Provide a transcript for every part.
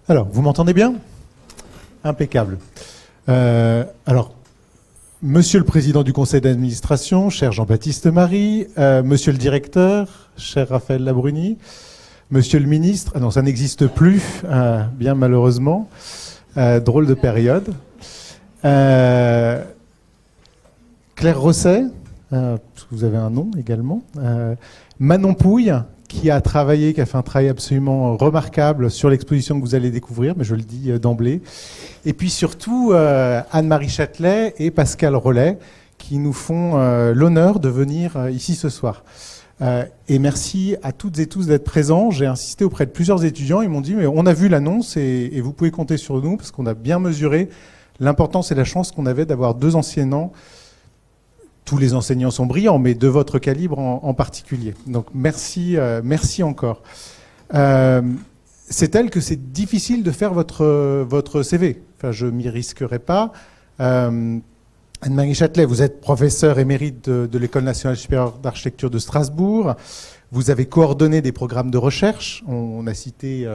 Alors, vous m'entendez bien? Impeccable. Alors, Monsieur le Président du Conseil d'administration, cher Jean-Baptiste Marie, Monsieur le Directeur, cher Raphaël Labruni, Monsieur le Ministre, ah non, ça n'existe plus, bien malheureusement, drôle de période. Claire Rosset, parce que vous avez un nom également, Manon Pouille, qui a fait un travail absolument remarquable sur l'exposition que vous allez découvrir, mais je le dis d'emblée. Et puis surtout, Anne-Marie Châtelet et Pascal Rollet, qui nous font l'honneur de venir ici ce soir. Et merci à toutes et tous d'être présents. J'ai insisté auprès de plusieurs étudiants. Ils m'ont dit, mais on a vu l'annonce et vous pouvez compter sur nous, parce qu'on a bien mesuré l'importance et la chance qu'on avait d'avoir 2 enseignants. Tous les enseignants sont brillants, mais de votre calibre en particulier. Donc merci, merci encore. C'est tel que c'est difficile de faire votre CV. Enfin, je m'y risquerai pas. Anne-Marie Châtelet, vous êtes professeure émérite de l'École nationale supérieure d'architecture de Strasbourg. Vous avez coordonné des programmes de recherche. On a cité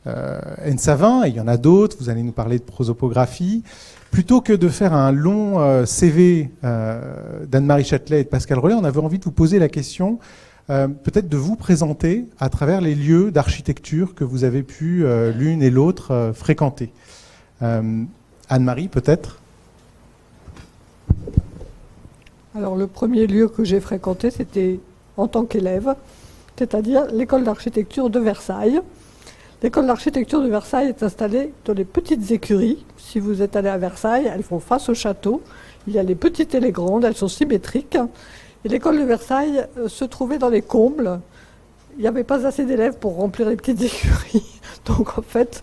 N-Savin, et il y en a d'autres. Vous allez nous parler de prosopographie. Plutôt que de faire un long CV d'Anne-Marie Châtelet et de Pascal Rollet, on avait envie de vous poser la question, peut-être de vous présenter à travers les lieux d'architecture que vous avez pu l'une et l'autre fréquenter. Anne-Marie, peut-être? Alors, le premier lieu que j'ai fréquenté, c'était en tant qu'élève, c'est-à-dire l'école d'architecture de Versailles. L'école d'architecture de Versailles est installée dans les petites écuries. Si vous êtes allé à Versailles, elles font face au château. Il y a les petites et les grandes, elles sont symétriques. Et l'école de Versailles se trouvait dans les combles. Il n'y avait pas assez d'élèves pour remplir les petites écuries. Donc en fait,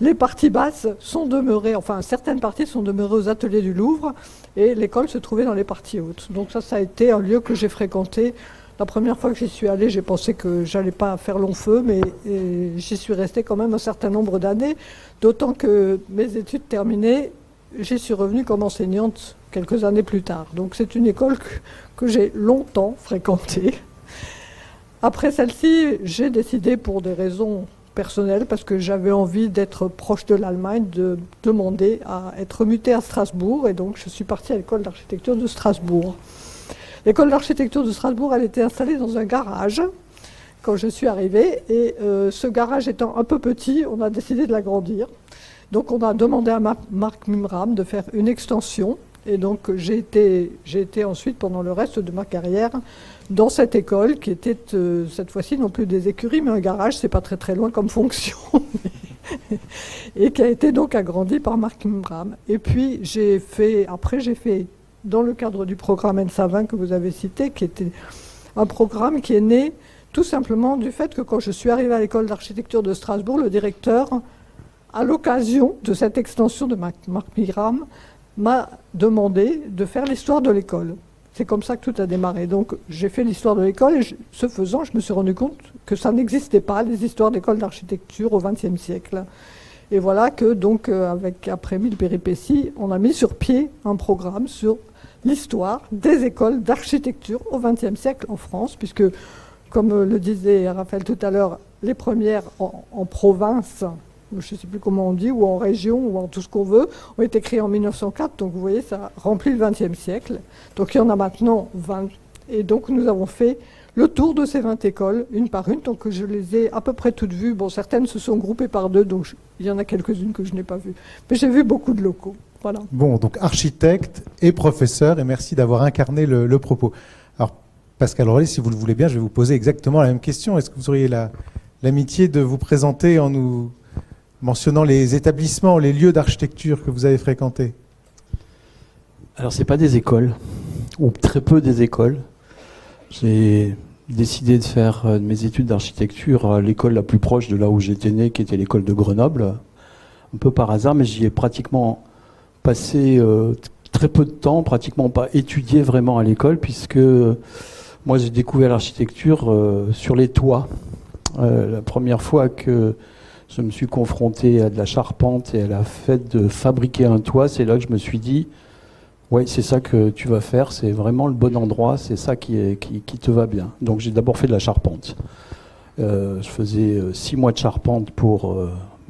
les parties basses sont demeurées, enfin certaines parties sont demeurées aux ateliers du Louvre et l'école se trouvait dans les parties hautes. Donc ça a été un lieu que j'ai fréquenté. La première fois que j'y suis allée, j'ai pensé que j'allais pas faire long feu, mais j'y suis restée quand même un certain nombre d'années, d'autant que mes études terminées, j'y suis revenue comme enseignante quelques années plus tard. Donc c'est une école que j'ai longtemps fréquentée. Après celle-ci, j'ai décidé pour des raisons personnelles, parce que j'avais envie d'être proche de l'Allemagne, de demander à être mutée à Strasbourg, et donc je suis partie à l'école d'architecture de Strasbourg. L'école d'architecture de Strasbourg, elle était installée dans un garage quand je suis arrivée. Et ce garage étant un peu petit, on a décidé de l'agrandir. Donc on a demandé à Marc Mimram de faire une extension. Et donc j'ai été ensuite, pendant le reste de ma carrière, dans cette école qui était cette fois-ci non plus des écuries, mais un garage, c'est pas très très loin comme fonction. Et qui a été donc agrandi par Marc Mimram. Et puis après j'ai fait dans le cadre du programme N-Savin que vous avez cité, qui était un programme qui est né tout simplement du fait que quand je suis arrivée à l'école d'architecture de Strasbourg, le directeur, à l'occasion de cette extension de Marc Mimram, m'a demandé de faire l'histoire de l'école. C'est comme ça que tout a démarré. Donc j'ai fait l'histoire de l'école et ce faisant, je me suis rendu compte que ça n'existait pas, les histoires d'école d'architecture au XXe siècle. Et voilà que donc, après 1000 péripéties, on a mis sur pied un programme sur l'histoire des écoles d'architecture au XXe siècle en France, puisque, comme le disait Raphaël tout à l'heure, les premières en province, je ne sais plus comment on dit, ou en région, ou en tout ce qu'on veut, ont été créées en 1904. Donc vous voyez, ça remplit le XXe siècle. Donc il y en a maintenant 20. Et donc nous avons fait le tour de ces 20 écoles, une par une. Donc je les ai à peu près toutes vues. Bon, certaines se sont groupées par 2, donc il y en a quelques-unes que je n'ai pas vues. Mais j'ai vu beaucoup de locaux. Voilà. Bon, donc architecte et professeur, et merci d'avoir incarné le propos. Alors, Pascal Rollet, si vous le voulez bien, je vais vous poser exactement la même question. Est-ce que vous auriez l'amitié de vous présenter en nous mentionnant les établissements, les lieux d'architecture que vous avez fréquentés? Alors, ce n'est pas des écoles, ou très peu des écoles. J'ai décidé de faire mes études d'architecture à l'école la plus proche de là où j'étais né, qui était l'école de Grenoble, un peu par hasard, mais j'y ai pratiquement passé très peu de temps, pratiquement pas étudié vraiment à l'école, puisque moi j'ai découvert l'architecture sur les toits. La première fois que je me suis confronté à de la charpente et à la fait de fabriquer un toit, c'est là que je me suis dit, ouais, c'est ça que tu vas faire, c'est vraiment le bon endroit, c'est ça qui te va bien. Donc j'ai d'abord fait de la charpente. Je faisais 6 mois de charpente pour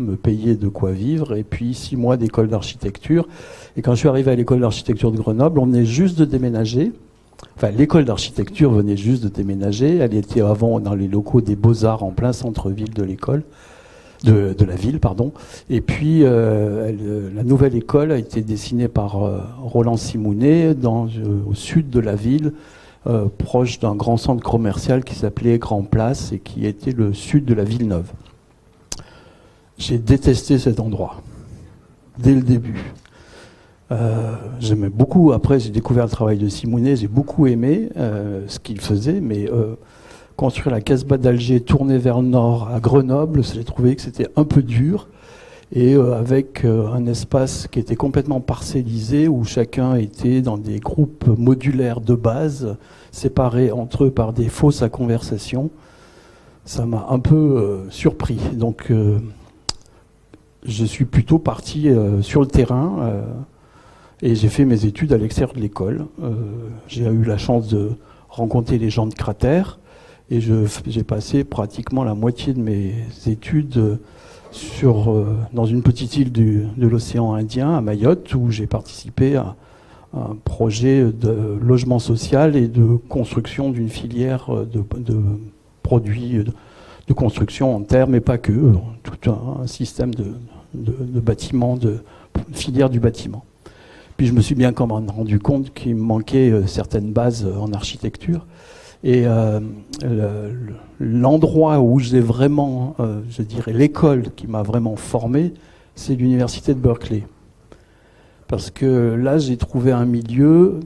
me payer de quoi vivre, et puis 6 mois d'école d'architecture. Et quand je suis arrivé à l'école d'architecture de Grenoble, on venait juste de déménager. Enfin, l'école d'architecture venait juste de déménager. Elle était avant dans les locaux des Beaux-Arts en plein centre-ville de l'école, de la ville, pardon. Et puis, la nouvelle école a été dessinée par Roland Simounet au sud de la ville, proche d'un grand centre commercial qui s'appelait Grand Place et qui était le sud de la ville neuve. J'ai détesté cet endroit, dès le début. J'aimais beaucoup, après j'ai découvert le travail de Simounet, j'ai beaucoup aimé ce qu'il faisait, mais construire la Casbah d'Alger tournée vers le nord à Grenoble, j'ai trouvé que c'était un peu dur, et avec un espace qui était complètement parcellisé, où chacun était dans des groupes modulaires de base, séparés entre eux par des fosses à conversation. Ça m'a un peu surpris. Donc je suis plutôt parti sur le terrain, et j'ai fait mes études à l'extérieur de l'école. J'ai eu la chance de rencontrer les gens de Cratère, et j'ai passé pratiquement la moitié de mes études dans une petite île de l'océan Indien, à Mayotte, où j'ai participé à un projet de logement social et de construction d'une filière de produits de construction en terre, mais pas que, tout un système de bâtiments, de filière du bâtiment. Puis je me suis bien quand même rendu compte qu'il me manquait certaines bases en architecture. Et l'endroit où j'ai vraiment, je dirais, l'école qui m'a vraiment formé, c'est l'université de Berkeley. Parce que là, j'ai trouvé un milieu,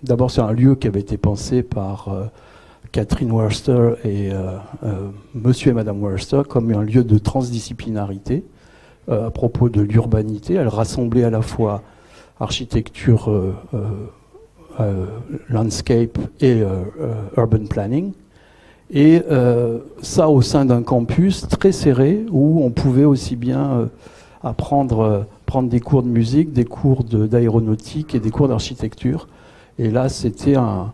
d'abord c'est un lieu qui avait été pensé par Catherine Worster et Monsieur et Madame Worster comme un lieu de transdisciplinarité à propos de l'urbanité. Elle rassemblait à la fois architecture, landscape et urban planning. Et ça au sein d'un campus très serré où on pouvait aussi bien prendre des cours de musique, des cours d'aéronautique et des cours d'architecture. Et là, c'était un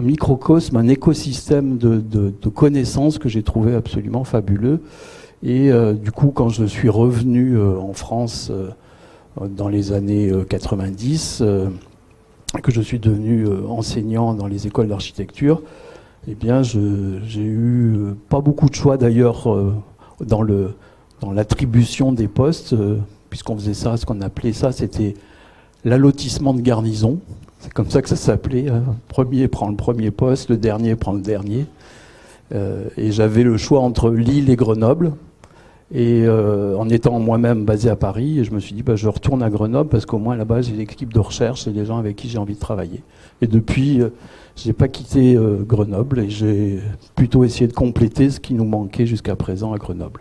microcosme, un écosystème de connaissances que j'ai trouvé absolument fabuleux. Et du coup, quand je suis revenu en France dans les années 90, que je suis devenu enseignant dans les écoles d'architecture, eh bien, j'ai eu pas beaucoup de choix d'ailleurs dans l'attribution des postes, puisqu'on faisait ça, ce qu'on appelait ça, c'était l'allotissement de garnison. C'est comme ça que ça s'appelait. Hein. Le premier prend le premier poste, le dernier prend le dernier. Et j'avais le choix entre Lille et Grenoble. Et en étant moi-même basé à Paris, je me suis dit, je retourne à Grenoble parce qu'au moins là-bas, j'ai l'équipe de recherche et les gens avec qui j'ai envie de travailler. Et depuis, je n'ai pas quitté Grenoble et j'ai plutôt essayé de compléter ce qui nous manquait jusqu'à présent à Grenoble.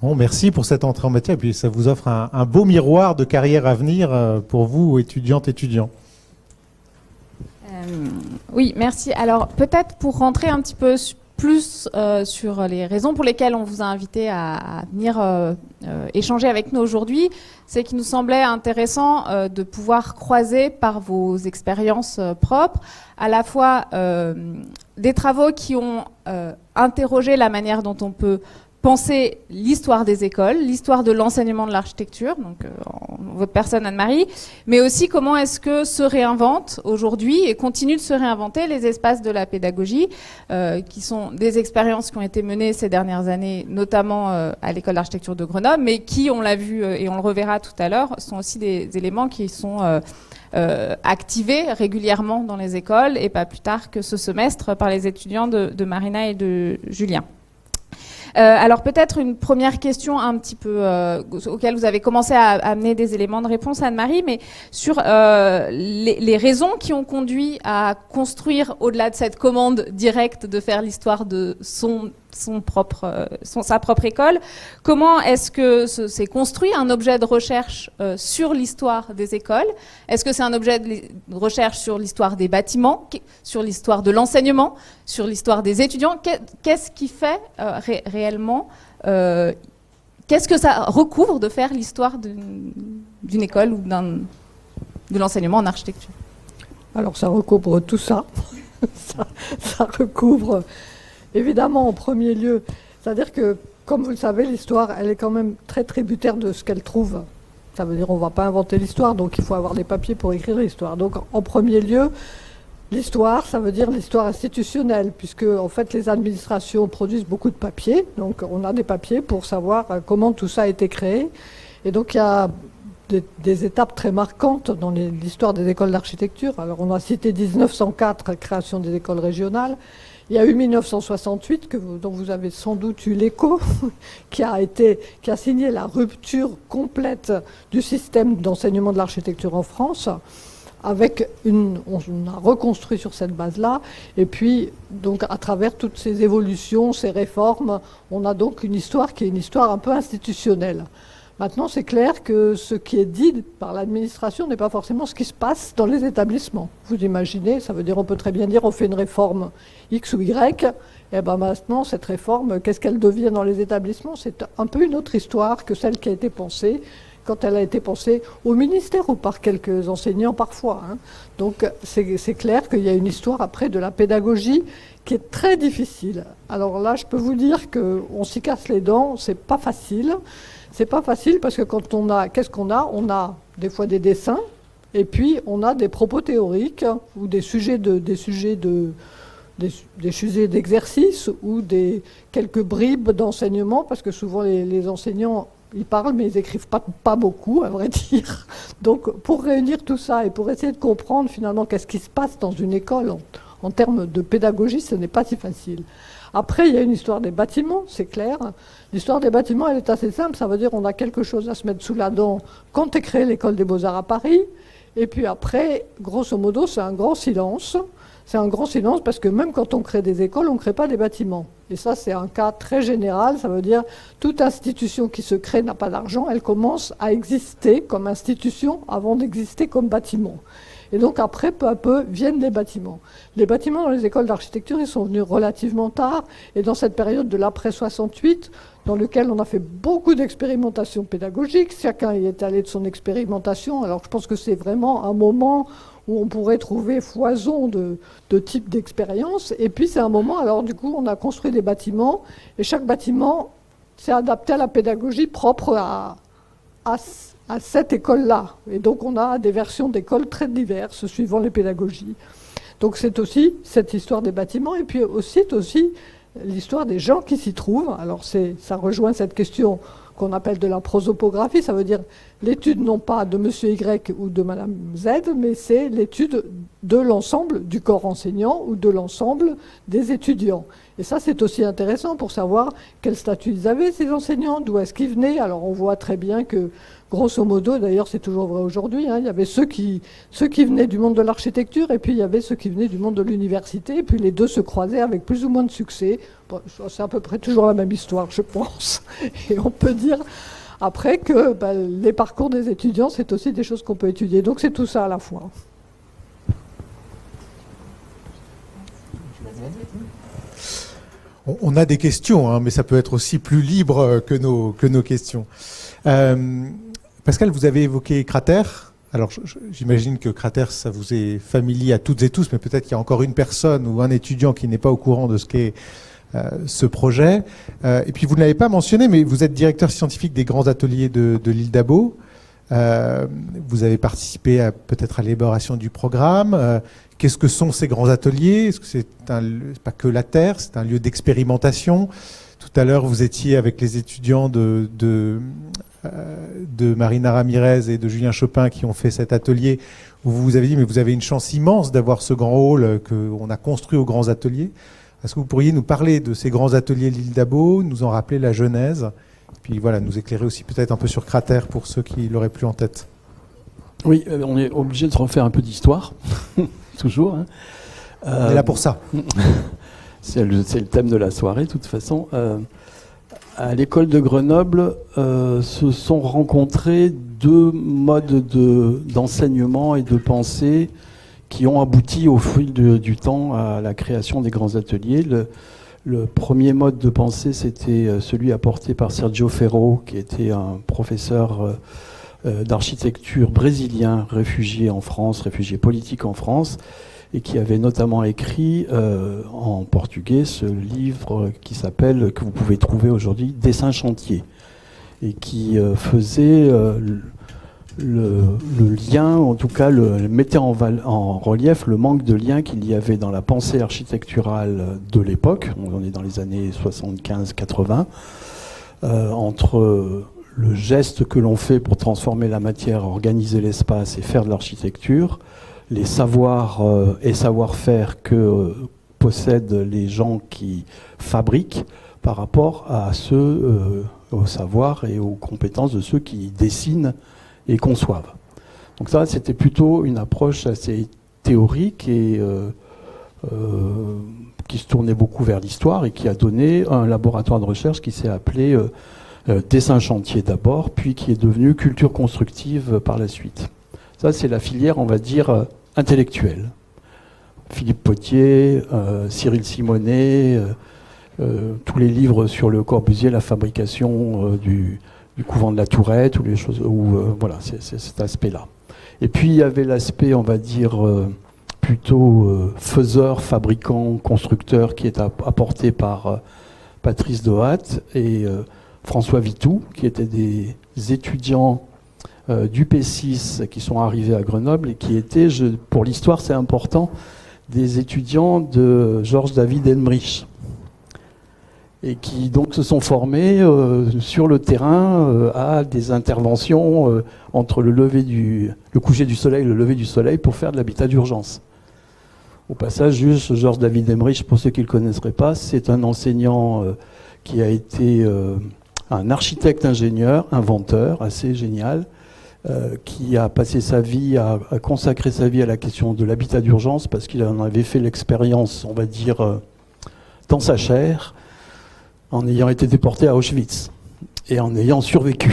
Bon, merci pour cette entrée en matière. Et puis ça vous offre un beau miroir de carrière à venir pour vous, étudiantes, étudiants. Oui, merci. Alors peut-être pour rentrer un petit peu plus sur les raisons pour lesquelles on vous a invité à venir échanger avec nous aujourd'hui, c'est qu'il nous semblait intéressant de pouvoir croiser par vos expériences propres à la fois des travaux qui ont interrogé la manière dont on peut penser l'histoire des écoles, l'histoire de l'enseignement de l'architecture, donc votre personne Anne-Marie, mais aussi comment est-ce que se réinventent aujourd'hui et continuent de se réinventer les espaces de la pédagogie, qui sont des expériences qui ont été menées ces dernières années, notamment à l'école d'architecture de Grenoble, mais qui, on l'a vu et on le reverra tout à l'heure, sont aussi des éléments qui sont activés régulièrement dans les écoles et pas plus tard que ce semestre par les étudiants de Marina et de Julien. Alors peut-être une première question un petit peu auquel vous avez commencé à amener des éléments de réponse, Anne-Marie, mais sur les raisons qui ont conduit à construire, au-delà de cette commande directe de faire l'histoire de sa propre école, comment est-ce que s'est construit un objet de recherche sur l'histoire des écoles? Est-ce que c'est un objet de recherche sur l'histoire des bâtiments, sur l'histoire de l'enseignement, sur l'histoire des étudiants? Qu'est-ce qui fait réellement, qu'est-ce que ça recouvre de faire l'histoire d'une école ou de l'enseignement en architecture? Alors ça recouvre tout ça. ça recouvre évidemment en premier lieu C'est-à-dire que, comme vous le savez, l'histoire, elle est quand même très tributaire de ce qu'elle trouve. Ça veut dire qu'on ne va pas inventer l'histoire, donc il faut avoir des papiers pour écrire l'histoire. Donc, en premier lieu, l'histoire, ça veut dire l'histoire institutionnelle, puisque en fait les administrations produisent beaucoup de papiers, donc on a des papiers pour savoir comment tout ça a été créé. Et donc il y a des étapes très marquantes dans l'histoire des écoles d'architecture. Alors on a cité 1904, création des écoles régionales. Il y a eu 1968, dont vous avez sans doute eu l'écho, qui a signé la rupture complète du système d'enseignement de l'architecture en France. On a reconstruit sur cette base-là, et puis donc à travers toutes ces évolutions, ces réformes, on a donc une histoire qui est une histoire un peu institutionnelle. Maintenant, c'est clair que ce qui est dit par l'administration n'est pas forcément ce qui se passe dans les établissements. Vous imaginez, ça veut dire, on peut très bien dire, on fait une réforme X ou Y, et ben maintenant, cette réforme, qu'est-ce qu'elle devient dans les établissements? C'est un peu une autre histoire que celle qui a été pensée quand elle a été pensée au ministère ou par quelques enseignants parfois. Donc c'est clair qu'il y a une histoire après de la pédagogie qui est très difficile. Alors là, je peux vous dire qu'on s'y casse les dents, c'est pas facile. C'est pas facile parce que quand qu'est-ce qu'on a? On a des fois des dessins et puis on a des propos théoriques ou des sujets d'exercice ou quelques bribes d'enseignement, parce que souvent les enseignants, ils parlent, mais ils n'écrivent pas beaucoup, à vrai dire. Donc, pour réunir tout ça et pour essayer de comprendre finalement qu'est-ce qui se passe dans une école en termes de pédagogie, ce n'est pas si facile. Après, il y a une histoire des bâtiments, c'est clair. L'histoire des bâtiments, elle est assez simple. Ça veut dire qu'on a quelque chose à se mettre sous la dent quand est créée l'école des Beaux-Arts à Paris. Et puis après, grosso modo, c'est un grand silence. C'est un grand silence parce que même quand on crée des écoles, on ne crée pas des bâtiments. Et ça, c'est un cas très général. Ça veut dire toute institution qui se crée n'a pas d'argent. Elle commence à exister comme institution avant d'exister comme bâtiment. Et donc après, peu à peu, viennent les bâtiments. Les bâtiments dans les écoles d'architecture, ils sont venus relativement tard. Et dans cette période de l'après 68, dans lequel on a fait beaucoup d'expérimentations pédagogiques, chacun y est allé de son expérimentation. Alors je pense que c'est vraiment un moment où on pourrait trouver foison de types d'expériences. Et puis c'est un moment, alors du coup, on a construit des bâtiments, et chaque bâtiment s'est adapté à la pédagogie propre à cette école-là. Et donc on a des versions d'écoles très diverses, suivant les pédagogies. Donc c'est aussi cette histoire des bâtiments, et puis aussi l'histoire des gens qui s'y trouvent. Alors ça rejoint cette question qu'on appelle de la prosopographie, ça veut dire l'étude non pas de monsieur Y ou de madame Z, mais c'est l'étude de l'ensemble du corps enseignant ou de l'ensemble des étudiants. Et ça, c'est aussi intéressant pour savoir quel statut ils avaient, ces enseignants, d'où est-ce qu'ils venaient. Alors on voit très bien que, grosso modo, d'ailleurs c'est toujours vrai aujourd'hui, il y avait ceux qui venaient du monde de l'architecture et puis il y avait ceux qui venaient du monde de l'université, et puis les deux se croisaient avec plus ou moins de succès. Bon, c'est à peu près toujours la même histoire, je pense. Et on peut dire après que les parcours des étudiants, c'est aussi des choses qu'on peut étudier. Donc c'est tout ça à la fois. On a des questions, mais ça peut être aussi plus libre que nos questions. Pascal, vous avez évoqué Cratère. Alors j'imagine que Cratère, ça vous est familier à toutes et tous, mais peut-être qu'il y a encore une personne ou un étudiant qui n'est pas au courant de ce qu'est ce projet. Et puis vous ne l'avez pas mentionné, mais vous êtes directeur scientifique des grands ateliers de l'île d'Abo. Vous avez participé peut-être à l'élaboration du programme. Qu'est-ce que sont ces grands ateliers? Est-ce que c'est pas que la Terre, c'est un lieu d'expérimentation? Tout à l'heure, vous étiez avec les étudiants de Marina Ramirez et de Julien Chopin qui ont fait cet atelier, où vous vous avez dit, mais vous avez une chance immense d'avoir ce grand hall qu'on a construit aux grands ateliers. Est-ce que vous pourriez nous parler de ces grands ateliers de l'île d'Abo, nous en rappeler la genèse, puis voilà, nous éclairer aussi peut-être un peu sur Cratère pour ceux qui l'auraient plus en tête? Oui, on est obligé de se refaire un peu d'histoire, toujours. On est là pour ça. C'est le thème de la soirée, de toute façon. À l'école de Grenoble, se sont rencontrés deux modes d'enseignement et de pensée qui ont abouti au fil du temps à la création des grands ateliers. Le premier mode de pensée, c'était celui apporté par Sergio Ferro, qui était un professeur d'architecture brésilien, réfugié en France, réfugié politique en France, et qui avait notamment écrit en portugais ce livre qui s'appelle, que vous pouvez trouver aujourd'hui, Dessin chantier, et qui faisait le lien, en tout cas mettait en relief le manque de lien qu'il y avait dans la pensée architecturale de l'époque, on est dans les années 75-80, entre le geste que l'on fait pour transformer la matière, organiser l'espace et faire de l'architecture, les savoirs et savoir-faire que possèdent les gens qui fabriquent par rapport à ceux, au savoir et aux compétences de ceux qui dessinent et conçoivent. Donc ça, c'était plutôt une approche assez théorique et qui se tournait beaucoup vers l'histoire et qui a donné un laboratoire de recherche qui s'est appelé Dessin chantier d'abord, puis qui est devenu culture constructive par la suite. Ça, c'est la filière, on va dire, intellectuelle. Philippe Potier, Cyril Simonet, tous les livres sur Le Corbusier, la fabrication du couvent de la Tourette, ou les choses, voilà, c'est cet aspect-là. Et puis il y avait l'aspect, on va dire, plutôt faiseur, fabricant, constructeur, qui est apporté par Patrice Dohat et François Vitou, qui étaient des étudiants du P6 qui sont arrivés à Grenoble et qui étaient, pour l'histoire c'est important, des étudiants de Georges David Henrich, et qui donc se sont formés sur le terrain à des interventions entre le coucher du soleil et le lever du soleil pour faire de l'habitat d'urgence. Au passage, juste Georges David Henrich, pour ceux qui ne le connaisseraient pas, c'est un enseignant qui a été un architecte ingénieur, inventeur, assez génial, qui a passé sa vie à consacrer sa vie à la question de l'habitat d'urgence parce qu'il en avait fait l'expérience, on va dire, dans sa chair, en ayant été déporté à Auschwitz et en ayant survécu,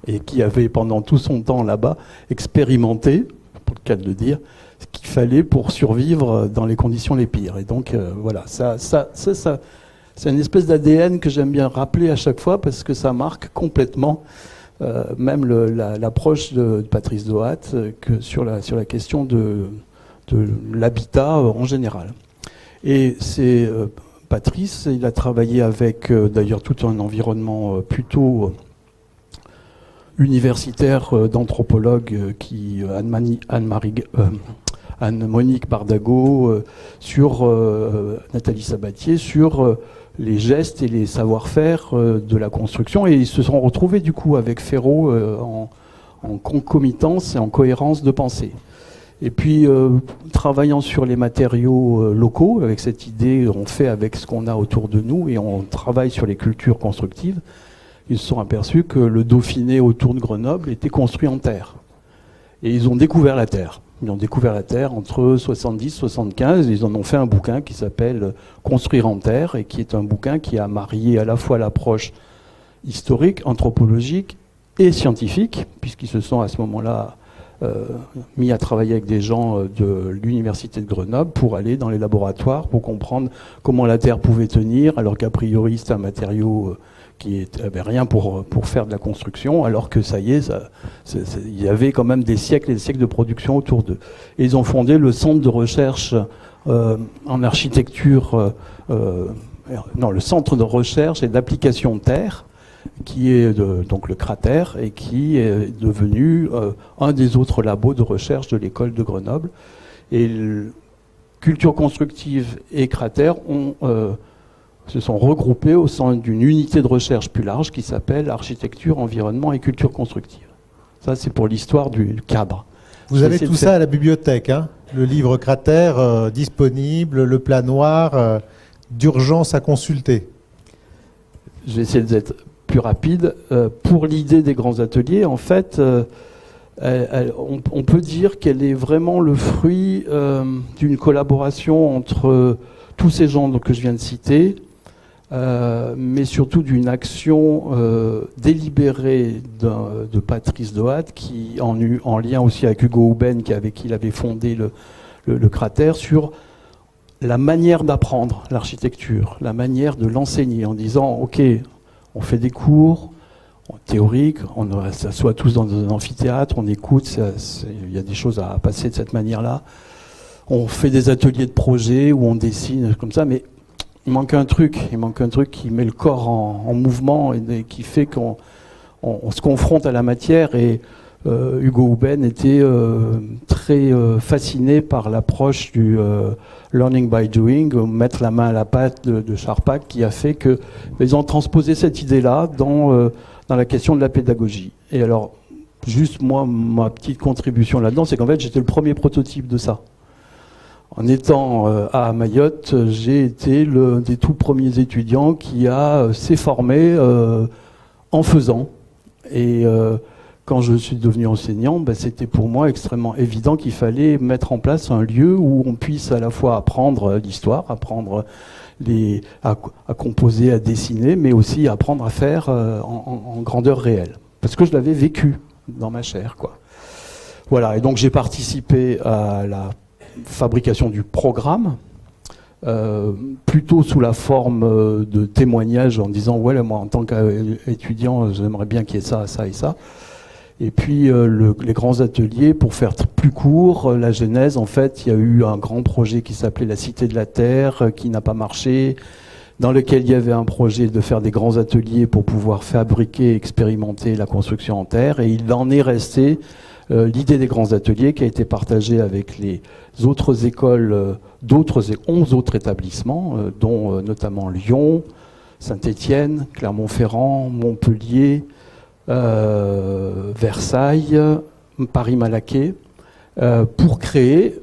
et qui avait pendant tout son temps là-bas expérimenté, pour le cas de le dire, ce qu'il fallait pour survivre dans les conditions les pires. Et donc voilà, ça c'est une espèce d'ADN que j'aime bien rappeler à chaque fois parce que ça marque complètement même l'approche de Patrice Dohat que sur la question de l'habitat en général. Et c'est Patrice, il a travaillé avec d'ailleurs tout un environnement plutôt universitaire d'anthropologues Anne-Monique Bardago, sur Nathalie Sabatier, sur les gestes et les savoir-faire de la construction. Et ils se sont retrouvés du coup avec Ferraud en concomitance et en cohérence de pensée. Et puis, travaillant sur les matériaux locaux, avec cette idée, on fait avec ce qu'on a autour de nous et on travaille sur les cultures constructives, ils se sont aperçus que le Dauphiné autour de Grenoble était construit en terre. Et ils ont découvert la terre. Ils ont découvert la terre entre 70 et 75. Ils en ont fait un bouquin qui s'appelle Construire en terre et qui est un bouquin qui a marié à la fois l'approche historique, anthropologique et scientifique, puisqu'ils se sont à ce moment-là mis à travailler avec des gens de l'université de Grenoble pour aller dans les laboratoires, pour comprendre comment la terre pouvait tenir, alors qu'a priori c'est un matériau qui n'avait rien pour faire de la construction, alors que ça y est, il y avait quand même des siècles et des siècles de production autour d'eux. Et ils ont fondé le centre de recherche en architecture, le centre de recherche et d'application terre, qui est donc le Cratère, et qui est devenu un des autres labos de recherche de l'école de Grenoble. Et culture constructive et Cratère se sont regroupés au sein d'une unité de recherche plus large qui s'appelle Architecture, Environnement et Culture Constructive. Ça, c'est pour l'histoire du cadre. Vous avez tout ça à la bibliothèque, hein, le livre Cratère disponible, le plat noir, d'urgence à consulter. Je vais essayer d'être plus rapide. Pour l'idée des grands ateliers, en fait, on peut dire qu'elle est vraiment le fruit d'une collaboration entre tous ces gens que je viens de citer, mais surtout d'une action délibérée de Patrice Dohat, qui en lien aussi avec Hugo Houben, avec qui il avait fondé le Cratère, sur la manière d'apprendre l'architecture, la manière de l'enseigner, en disant ok, on fait des cours théoriques, on s'assoit tous dans un amphithéâtre, on écoute, il y a des choses à passer de cette manière-là. on fait des ateliers de projet où on dessine comme ça, mais il manque un truc qui met le corps en mouvement et qui fait qu'on se confronte à la matière. Et Hugo Houben était très fasciné par l'approche du learning by doing, mettre la main à la pâte de Charpak, qui a fait qu'ils ont transposé cette idée-là dans la question de la pédagogie. Et alors, juste moi, ma petite contribution là-dedans, c'est qu'en fait, j'étais le premier prototype de ça. En étant à Mayotte, j'ai été l'un des tout premiers étudiants qui s'est formé en faisant. Et quand je suis devenu enseignant, c'était pour moi extrêmement évident qu'il fallait mettre en place un lieu où on puisse à la fois apprendre l'histoire, apprendre à composer, à dessiner, mais aussi apprendre à faire en grandeur réelle. Parce que je l'avais vécu dans ma chair, quoi. Voilà, et donc j'ai participé à la fabrication du programme, plutôt sous la forme de témoignages en disant ouais, moi en tant qu'étudiant j'aimerais bien qu'il y ait ça, ça et ça. Et puis les grands ateliers, pour faire plus court, la genèse, en fait, il y a eu un grand projet qui s'appelait la Cité de la Terre, qui n'a pas marché, dans lequel il y avait un projet de faire des grands ateliers pour pouvoir fabriquer et expérimenter la construction en terre, et il en est resté l'idée des grands ateliers qui a été partagée avec les autres écoles, 11 autres établissements, dont notamment Lyon, Saint-Étienne, Clermont-Ferrand, Montpellier, Versailles, Paris-Malaquais, pour créer,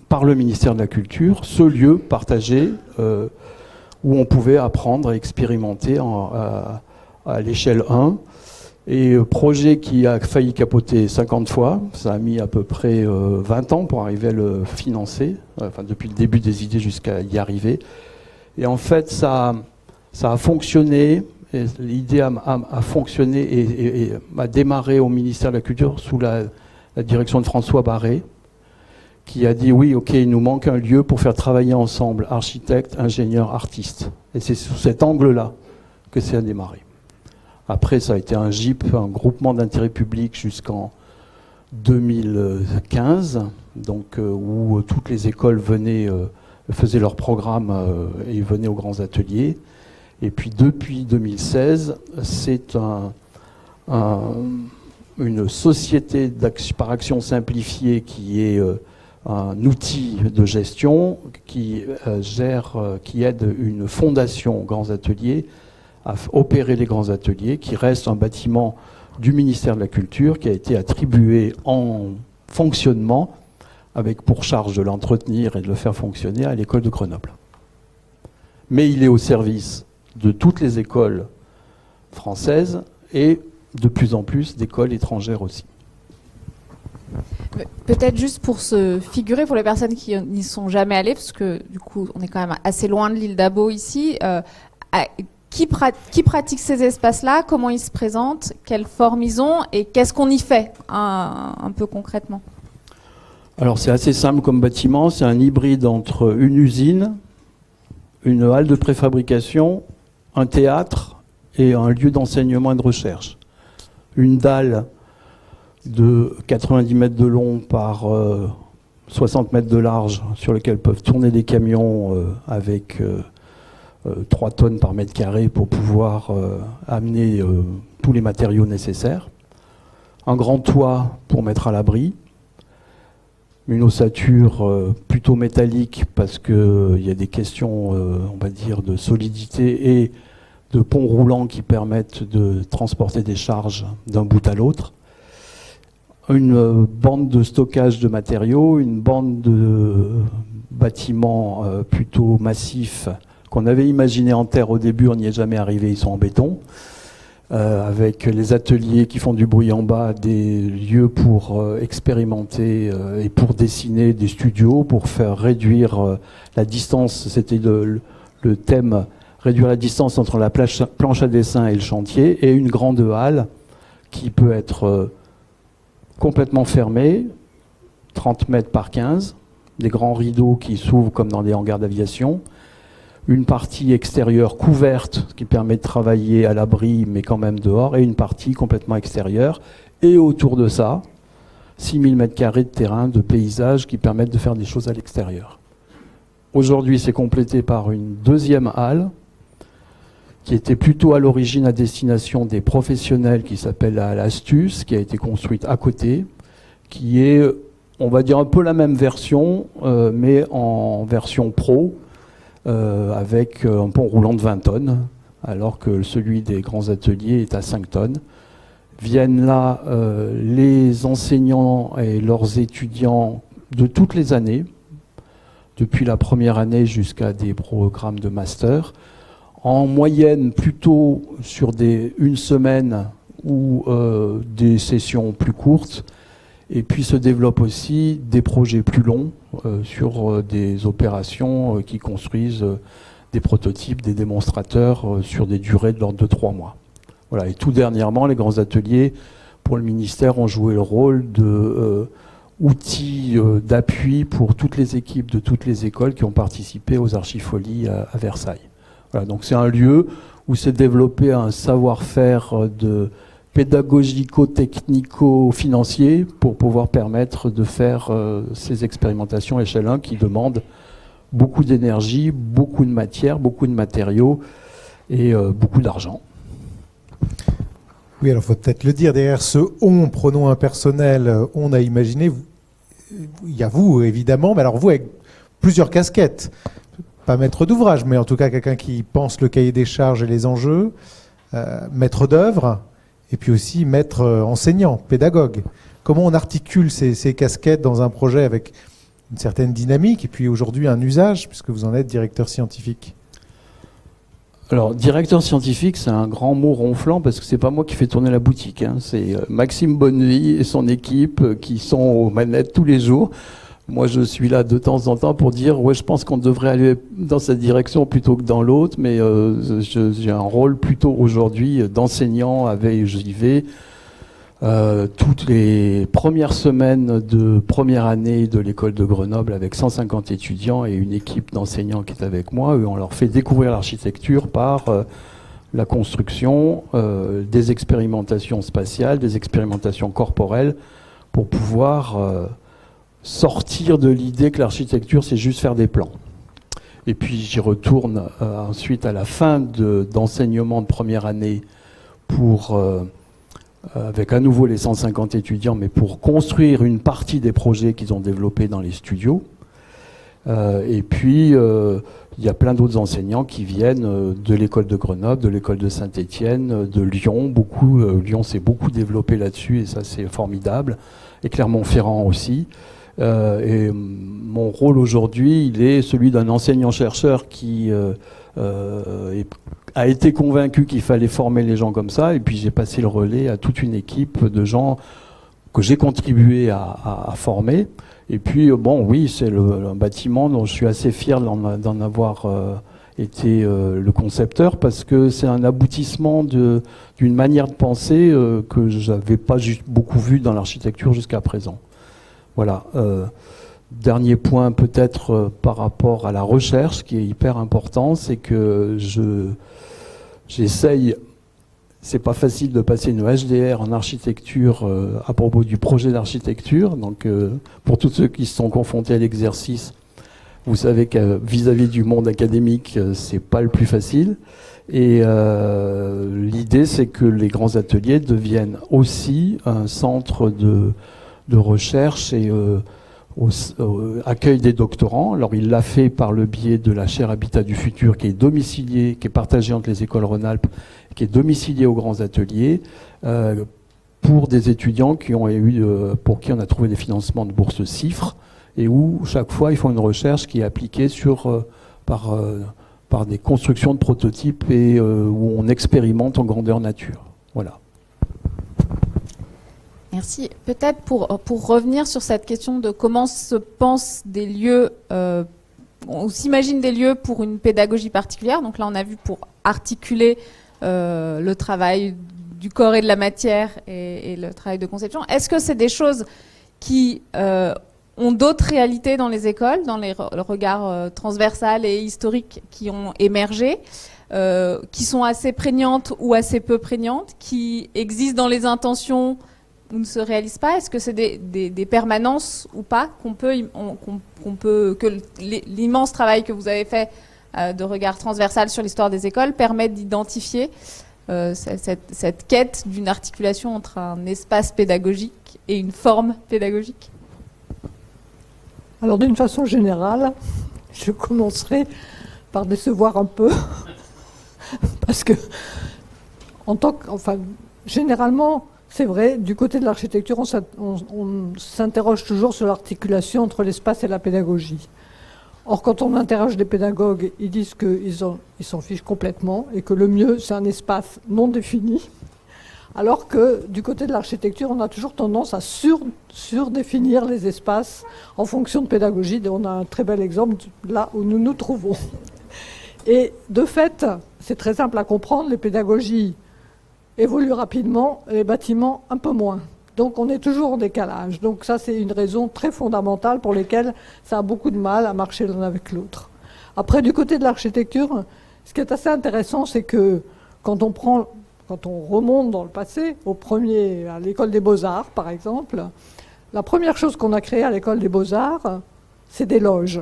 par le ministère de la Culture, ce lieu partagé où on pouvait apprendre et expérimenter à l'échelle 1. Et projet qui a failli capoter 50 fois, ça a mis à peu près 20 ans pour arriver à le financer, enfin depuis le début des idées jusqu'à y arriver. Et en fait, ça a fonctionné, l'idée a fonctionné et a démarré au ministère de la Culture sous la direction de François Barré, qui a dit oui, ok, il nous manque un lieu pour faire travailler ensemble architectes, ingénieurs, artistes. Et c'est sous cet angle-là que ça a démarré. Après, ça a été un GIP, un groupement d'intérêt public jusqu'en 2015, donc, où toutes les écoles faisaient leur programme et venaient aux grands ateliers. Et puis depuis 2016, c'est une société par action simplifiée qui est un outil de gestion qui aide une fondation aux grands ateliers à opérer les grands ateliers, qui reste un bâtiment du ministère de la Culture qui a été attribué en fonctionnement avec pour charge de l'entretenir et de le faire fonctionner à l'école de Grenoble. Mais il est au service de toutes les écoles françaises et de plus en plus d'écoles étrangères aussi. Peut-être juste pour se figurer, pour les personnes qui n'y sont jamais allées, parce que du coup on est quand même assez loin de l'île d'Abo ici, qui pratique ces espaces-là, comment ils se présentent, quelle forme ils ont et qu'est-ce qu'on y fait un peu concrètement? Alors c'est assez simple comme bâtiment, c'est un hybride entre une usine, une halle de préfabrication, un théâtre et un lieu d'enseignement et de recherche. Une dalle de 90 mètres de long par 60 mètres de large sur lequel peuvent tourner des camions avec 3 tonnes par mètre carré pour pouvoir amener tous les matériaux nécessaires. Un grand toit pour mettre à l'abri. Une ossature plutôt métallique parce qu'il y a des questions, on va dire, de solidité et de ponts roulants qui permettent de transporter des charges d'un bout à l'autre. Une bande de stockage de matériaux, une bande de bâtiments plutôt massifs qu'on avait imaginé en terre au début, on n'y est jamais arrivé, ils sont en béton, avec les ateliers qui font du bruit en bas, des lieux pour expérimenter et pour dessiner, des studios pour faire réduire la distance, c'était le thème, réduire la distance entre la planche à dessin et le chantier, et une grande halle qui peut être complètement fermée, 30 mètres par 15, des grands rideaux qui s'ouvrent comme dans des hangars d'aviation, une partie extérieure couverte qui permet de travailler à l'abri mais quand même dehors, et une partie complètement extérieure. Et autour de ça, 6000 m² de terrain, de paysage qui permettent de faire des choses à l'extérieur. Aujourd'hui, c'est complété par une deuxième halle qui était plutôt à l'origine à destination des professionnels, qui s'appelle la halle Astuce, qui a été construite à côté, qui est, on va dire, un peu la même version, mais en version pro, avec un pont roulant de 20 tonnes, alors que celui des grands ateliers est à 5 tonnes. Viennent là les enseignants et leurs étudiants de toutes les années, depuis la première année jusqu'à des programmes de master, en moyenne plutôt sur une semaine ou des sessions plus courtes, et puis se développent aussi des projets plus longs sur des opérations qui construisent des prototypes, des démonstrateurs sur des durées de l'ordre de 3 mois. Voilà. Et tout dernièrement, les grands ateliers pour le ministère ont joué le rôle d'outils d'appui pour toutes les équipes de toutes les écoles qui ont participé aux Archifolies à Versailles. Voilà, donc c'est un lieu où s'est développé un savoir-faire de pédagogico-technico-financier pour pouvoir permettre de faire ces expérimentations échelle 1 qui demandent beaucoup d'énergie, beaucoup de matière, beaucoup de matériaux et beaucoup d'argent. Oui, alors il faut peut-être le dire, derrière ce « on », pronom impersonnel, on a imaginé, il y a vous évidemment, mais alors vous avec plusieurs casquettes, pas maître d'ouvrage, mais en tout cas quelqu'un qui pense le cahier des charges et les enjeux, maître d'œuvre, et puis aussi maître enseignant, pédagogue. Comment on articule ces casquettes dans un projet avec une certaine dynamique et puis aujourd'hui un usage, puisque vous en êtes directeur scientifique? Alors, directeur scientifique, c'est un grand mot ronflant parce que c'est pas moi qui fais tourner la boutique, hein. C'est Maxime Bonnevie et son équipe qui sont aux manettes tous les jours. Moi, je suis là de temps en temps pour dire, ouais, je pense qu'on devrait aller dans cette direction plutôt que dans l'autre, mais j'ai un rôle plutôt aujourd'hui d'enseignant avec j'y vais. Toutes les premières semaines de première année de l'école de Grenoble avec 150 étudiants et une équipe d'enseignants qui est avec moi, on leur fait découvrir l'architecture par la construction, des expérimentations spatiales, des expérimentations corporelles pour pouvoir sortir de l'idée que l'architecture c'est juste faire des plans. Et puis j'y retourne ensuite à la fin d'enseignement de première année pour avec à nouveau les 150 étudiants, mais pour construire une partie des projets qu'ils ont développés dans les studios. Et puis, il y a plein d'autres enseignants qui viennent de l'école de Grenoble, de l'école de Saint-Étienne, de Lyon. Lyon s'est beaucoup développé là-dessus, et ça, c'est formidable. Et Clermont-Ferrand aussi. Et mon rôle aujourd'hui, il est celui d'un enseignant-chercheur qui a été convaincu qu'il fallait former les gens comme ça, et puis j'ai passé le relais à toute une équipe de gens que j'ai contribué à former. Et puis, bon, oui, c'est un bâtiment dont je suis assez fier d'en avoir été le concepteur, parce que c'est un aboutissement d'une manière de penser que je n'avais pas beaucoup vu dans l'architecture jusqu'à présent. Voilà. Dernier point peut-être par rapport à la recherche, qui est hyper important, c'est que j'essaye, c'est pas facile de passer une HDR en architecture à propos du projet d'architecture, donc pour tous ceux qui se sont confrontés à l'exercice, vous savez que vis-à-vis du monde académique, c'est pas le plus facile, et l'idée c'est que les grands ateliers deviennent aussi un centre de recherche et accueil des doctorants. Alors il l'a fait par le biais de la chaire Habitat du futur qui est domiciliée, qui est partagée entre les écoles Rhône-Alpes, qui est domiciliée aux grands ateliers pour des étudiants pour qui on a trouvé des financements de bourse CIFRE, et où chaque fois ils font une recherche qui est appliquée par des constructions de prototypes et où on expérimente en grandeur nature. Voilà. Merci. Peut-être pour revenir sur cette question de comment se pensent des lieux, on s'imagine des lieux pour une pédagogie particulière. Donc là, on a vu pour articuler le travail du corps et de la matière et le travail de conception. Est-ce que c'est des choses qui ont d'autres réalités dans les écoles, dans le regard transversal et historique qui ont émergé, qui sont assez prégnantes ou assez peu prégnantes, qui existent dans les intentions ou ne se réalisent pas? Est-ce que c'est des permanences ou pas que l'immense travail que vous avez fait de regard transversal sur l'histoire des écoles permet d'identifier cette quête d'une articulation entre un espace pédagogique et une forme pédagogique? Alors d'une façon générale, je commencerai par décevoir un peu, parce que généralement, c'est vrai, du côté de l'architecture, on s'interroge toujours sur l'articulation entre l'espace et la pédagogie. Or, quand on interroge des pédagogues, ils disent qu'ils s'en fichent complètement et que le mieux, c'est un espace non défini. Alors que du côté de l'architecture, on a toujours tendance à surdéfinir les espaces en fonction de pédagogie. Et on a un très bel exemple là où nous nous trouvons. Et de fait, c'est très simple à comprendre, les pédagogies évoluent rapidement, les bâtiments un peu moins. Donc on est toujours en décalage. Donc ça, c'est une raison très fondamentale pour laquelle ça a beaucoup de mal à marcher l'un avec l'autre. Après, du côté de l'architecture, ce qui est assez intéressant, c'est que quand on remonte dans le passé, à l'école des Beaux-Arts, par exemple, la première chose qu'on a créée à l'école des Beaux-Arts, c'est des loges.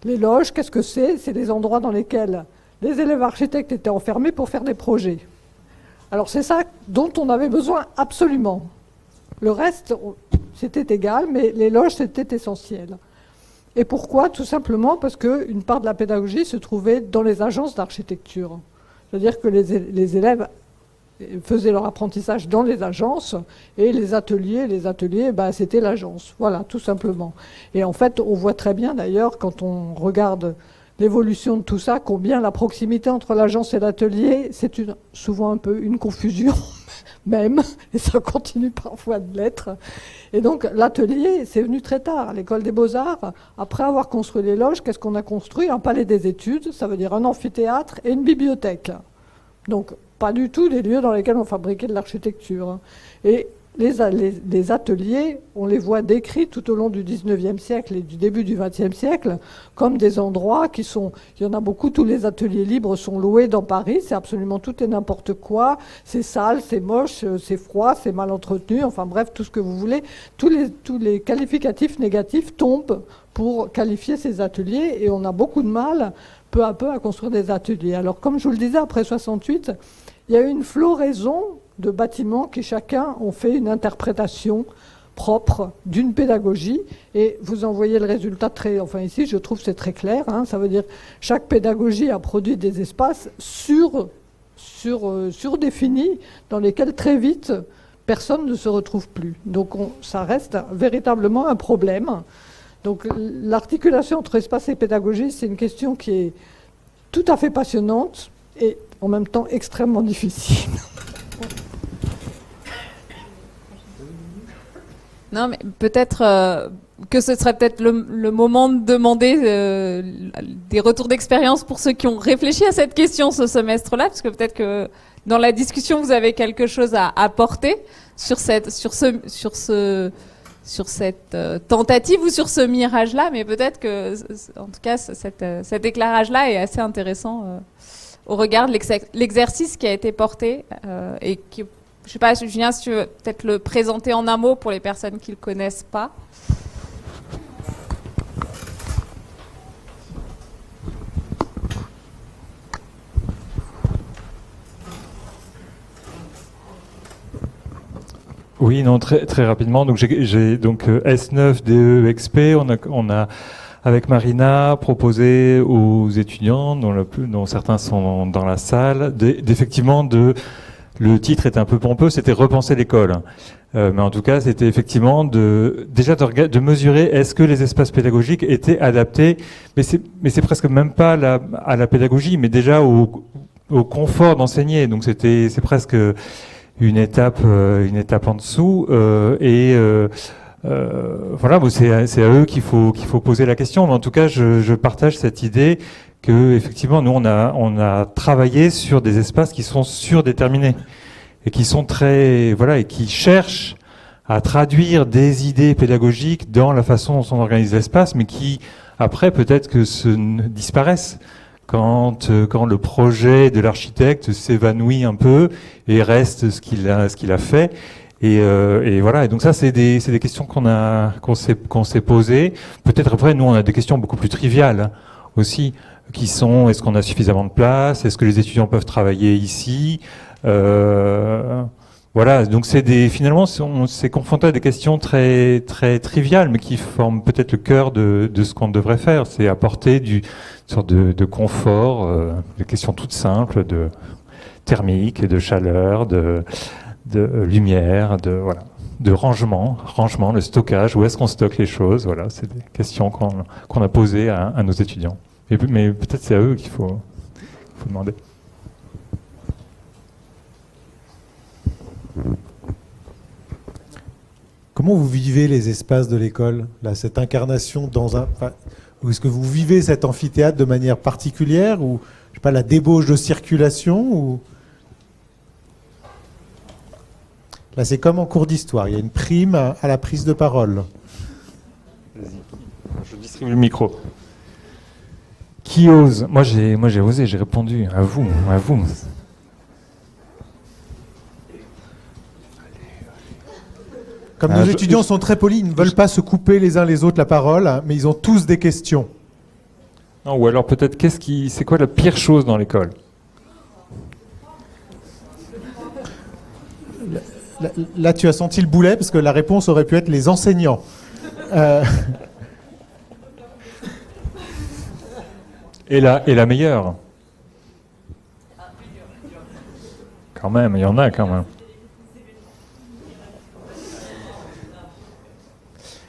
Les loges, qu'est-ce que c'est? C'est des endroits dans lesquels les élèves architectes étaient enfermés pour faire des projets. Alors c'est ça dont on avait besoin absolument. Le reste, c'était égal, mais les loges, c'était essentiel. Et pourquoi? Tout simplement parce qu'une part de la pédagogie se trouvait dans les agences d'architecture. C'est-à-dire que les élèves faisaient leur apprentissage dans les agences, et les ateliers, c'était l'agence. Voilà, tout simplement. Et en fait, on voit très bien d'ailleurs, quand on regarde l'évolution de tout ça, combien la proximité entre l'agence et l'atelier, c'est souvent un peu une confusion même, et ça continue parfois de l'être. Et donc l'atelier, c'est venu très tard. À l'école des Beaux-Arts, après avoir construit les loges, qu'est-ce qu'on a construit? Un palais des études, ça veut dire un amphithéâtre et une bibliothèque. Donc pas du tout des lieux dans lesquels on fabriquait de l'architecture. Et les ateliers, on les voit décrits tout au long du 19e siècle et du début du 20e siècle comme des endroits il y en a beaucoup, tous les ateliers libres sont loués dans Paris, c'est absolument tout et n'importe quoi, c'est sale, c'est moche, c'est froid, c'est mal entretenu, enfin bref, tout ce que vous voulez. Tous les qualificatifs négatifs tombent pour qualifier ces ateliers et on a beaucoup de mal, peu à peu, à construire des ateliers. Alors comme je vous le disais, après 68, il y a eu une floraison de bâtiments qui chacun ont fait une interprétation propre d'une pédagogie, et vous en voyez le résultat ici je trouve c'est très clair, hein, ça veut dire chaque pédagogie a produit des espaces surdéfinis dans lesquels très vite personne ne se retrouve plus. Donc ça reste véritablement un problème. Donc l'articulation entre espace et pédagogie, c'est une question qui est tout à fait passionnante et en même temps extrêmement difficile. Non, mais peut-être que ce serait peut-être le moment de demander des retours d'expérience pour ceux qui ont réfléchi à cette question ce semestre-là, parce que peut-être que dans la discussion vous avez quelque chose à apporter sur cette tentative ou sur ce mirage-là, mais peut-être que, en tout cas, cet éclairage-là est assez intéressant au regard de l'exercice qui a été porté et qui, je ne sais pas, Julien, si tu veux peut-être le présenter en un mot pour les personnes qui ne le connaissent pas. Oui, non, très, très rapidement. Donc, j'ai donc S9 DE XP. On a avec Marina proposé aux étudiants, dont certains sont dans la salle, le titre était un peu pompeux, c'était repenser l'école. Mais en tout cas, c'était effectivement de mesurer est-ce que les espaces pédagogiques étaient adaptés. Mais c'est presque même pas à la pédagogie, mais déjà au confort d'enseigner. Donc c'est presque une étape en dessous. Voilà, bon, c'est à eux qu'il faut poser la question. Mais en tout cas, je partage cette idée que effectivement, nous on a travaillé sur des espaces qui sont surdéterminés et qui sont et qui cherchent à traduire des idées pédagogiques dans la façon dont on organise l'espace, mais qui après peut-être que disparaissent quand le projet de l'architecte s'évanouit un peu et reste ce qu'il a fait. Et voilà. Et donc ça, c'est des questions qu'on s'est posées. Peut-être après, nous, on a des questions beaucoup plus triviales hein, aussi, qui sont est-ce qu'on a suffisamment de place, est-ce que les étudiants peuvent travailler ici. Voilà, donc finalement, on s'est confronté à des questions très, très triviales, mais qui forment peut-être le cœur de ce qu'on devrait faire. C'est apporter une sorte de confort, des questions toutes simples, de thermique, de chaleur, de lumière, voilà, de rangement, le stockage, où est-ce qu'on stocke les choses. Voilà, c'est des questions qu'on a posées à nos étudiants. Mais peut-être c'est à eux qu'il faut demander. Comment vous vivez les espaces de l'école, là, cette incarnation ou est-ce que vous vivez cet amphithéâtre de manière particulière, ou je sais pas, la débauche de circulation, ou là c'est comme en cours d'histoire, il y a une prime à la prise de parole. Je distribue le micro. Qui ose? Moi j'ai osé, j'ai répondu. À vous. Comme nos étudiants sont très polis, ils ne veulent pas se couper les uns les autres la parole, hein, mais ils ont tous des questions. Non, ou alors peut-être c'est quoi la pire chose dans l'école? Là, tu as senti le boulet, parce que la réponse aurait pu être les enseignants. Et la meilleure? Quand même, il y en a quand même.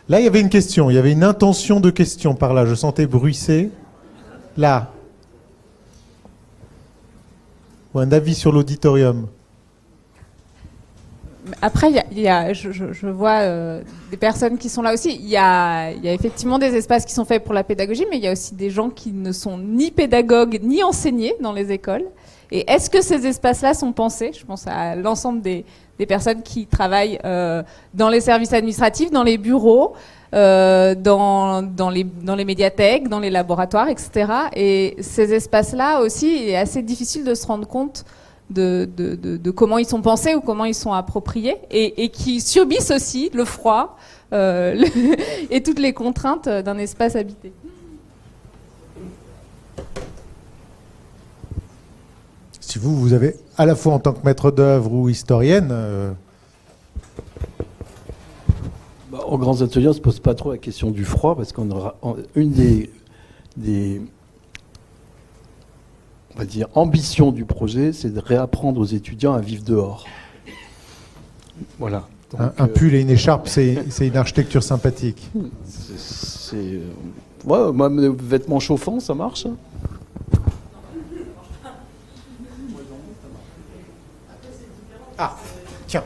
Là, il y avait une question, il y avait une intention de question par là. Je sentais bruisser. Là. Ou un avis sur l'auditorium. Après, je vois des personnes qui sont là aussi. Il y a effectivement des espaces qui sont faits pour la pédagogie, mais il y a aussi des gens qui ne sont ni pédagogues ni enseignés dans les écoles. Et est-ce que ces espaces-là sont pensés? Je pense à l'ensemble des personnes qui travaillent dans les services administratifs, dans les bureaux, dans les médiathèques, dans les laboratoires, etc. Et ces espaces-là aussi, il est assez difficile de se rendre compte de comment ils sont pensés ou comment ils sont appropriés, et qui subissent aussi le froid et toutes les contraintes d'un espace habité. Si vous avez, à la fois en tant que maître d'œuvre ou historienne... Aux grands ateliers, on ne se pose pas trop la question du froid, parce qu'on aura une des on va dire, ambitions du projet, c'est de réapprendre aux étudiants à vivre dehors. Voilà. Donc, un pull et une écharpe, c'est une architecture sympathique. Ouais, même vêtements chauffants, ça marche. Ah, tiens.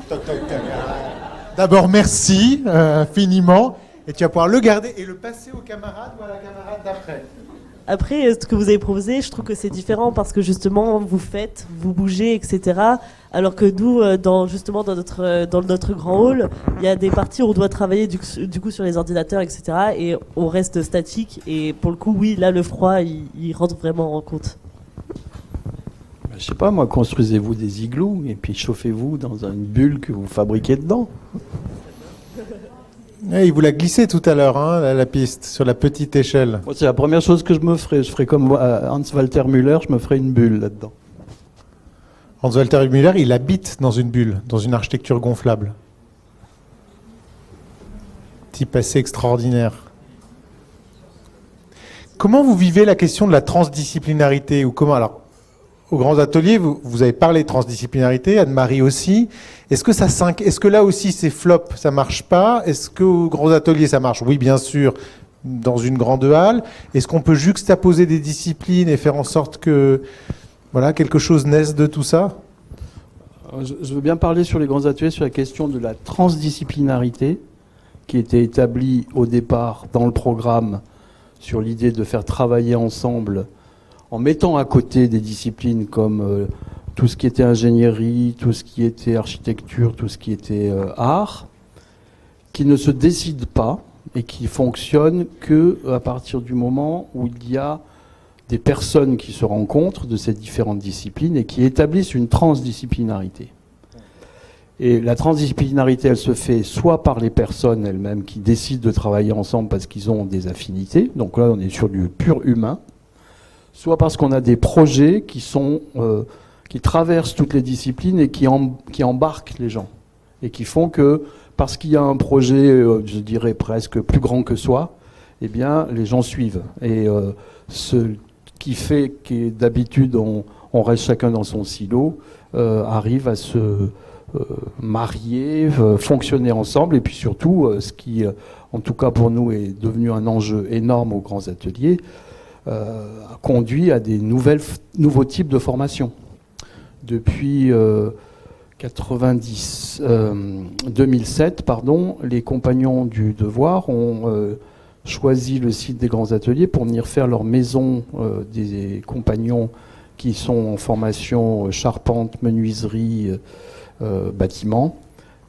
Toc, toc, toc. D'abord, merci infiniment. Et tu vas pouvoir le garder et le passer aux camarades ou à la camarade d'après. Après, ce que vous avez proposé, je trouve que c'est différent parce que justement, vous faites, vous bougez, etc. Alors que nous, dans notre grand hall, il y a des parties où on doit travailler du coup sur les ordinateurs, etc. Et on reste statique. Et pour le coup, oui, là, le froid, il rentre vraiment en compte. Je sais pas, moi, construisez-vous des igloos et puis chauffez-vous dans une bulle que vous fabriquez dedans. Il vous l'a glissé tout à l'heure, hein, la piste, sur la petite échelle. Moi, c'est la première chose que je me ferais. Je ferais comme Hans-Walter Müller, je me ferais une bulle là-dedans. Hans-Walter Müller, il habite dans une bulle, dans une architecture gonflable. Type assez extraordinaire. Comment vous vivez la question de la transdisciplinarité, ou comment, alors, aux grands ateliers, vous avez parlé de transdisciplinarité, Anne-Marie aussi. Est-ce que là aussi c'est flop, ça marche pas? Est-ce qu'aux grands ateliers ça marche? Oui, bien sûr, dans une grande halle. Est-ce qu'on peut juxtaposer des disciplines et faire en sorte que voilà, quelque chose naisse de tout ça? Je veux bien parler sur les grands ateliers sur la question de la transdisciplinarité qui était établie au départ dans le programme sur l'idée de faire travailler ensemble en mettant à côté des disciplines comme tout ce qui était ingénierie, tout ce qui était architecture, tout ce qui était art, qui ne se décident pas et qui fonctionnent qu'à partir du moment où il y a des personnes qui se rencontrent de ces différentes disciplines et qui établissent une transdisciplinarité. Et la transdisciplinarité, elle se fait soit par les personnes elles-mêmes qui décident de travailler ensemble parce qu'ils ont des affinités, donc là on est sur du pur humain, soit parce qu'on a des projets qui traversent toutes les disciplines et qui embarquent les gens, et qui font que, parce qu'il y a un projet, je dirais presque plus grand que soi, eh bien les gens suivent. Et ce qui fait que d'habitude on reste chacun dans son silo, arrive à se marier, fonctionner ensemble, et puis surtout, ce qui, en tout cas pour nous, est devenu un enjeu énorme aux grands ateliers, conduit à des nouveaux types de formations. Depuis 2007, les compagnons du devoir ont choisi le site des grands ateliers pour venir faire leur maison des compagnons qui sont en formation charpente, menuiserie, bâtiment,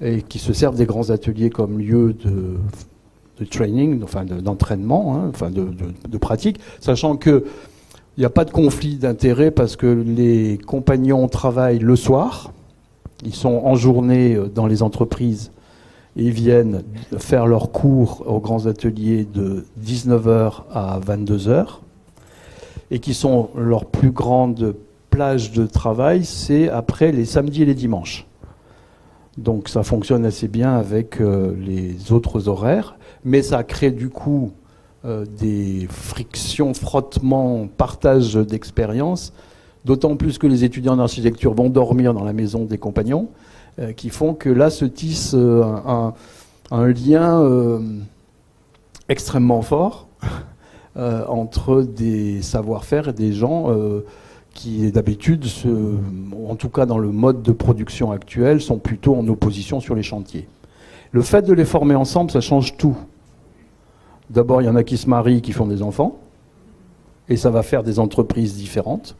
et qui se servent des grands ateliers comme lieu de training, enfin d'entraînement, hein, enfin de pratique, sachant que il n'y a pas de conflit d'intérêts parce que les compagnons travaillent le soir, ils sont en journée dans les entreprises et ils viennent faire leurs cours aux grands ateliers de 19h à 22h, et qui sont leur plus grande plage de travail, c'est après les samedis et les dimanches. Donc ça fonctionne assez bien avec les autres horaires, mais ça crée du coup des frictions, frottements, partage d'expériences, d'autant plus que les étudiants en architecture vont dormir dans la maison des compagnons, qui font que là se tisse un lien extrêmement fort entre des savoir-faire et des gens qui d'habitude, en tout cas dans le mode de production actuel, sont plutôt en opposition sur les chantiers. Le fait de les former ensemble, ça change tout. D'abord, il y en a qui se marient, qui font des enfants, et ça va faire des entreprises différentes.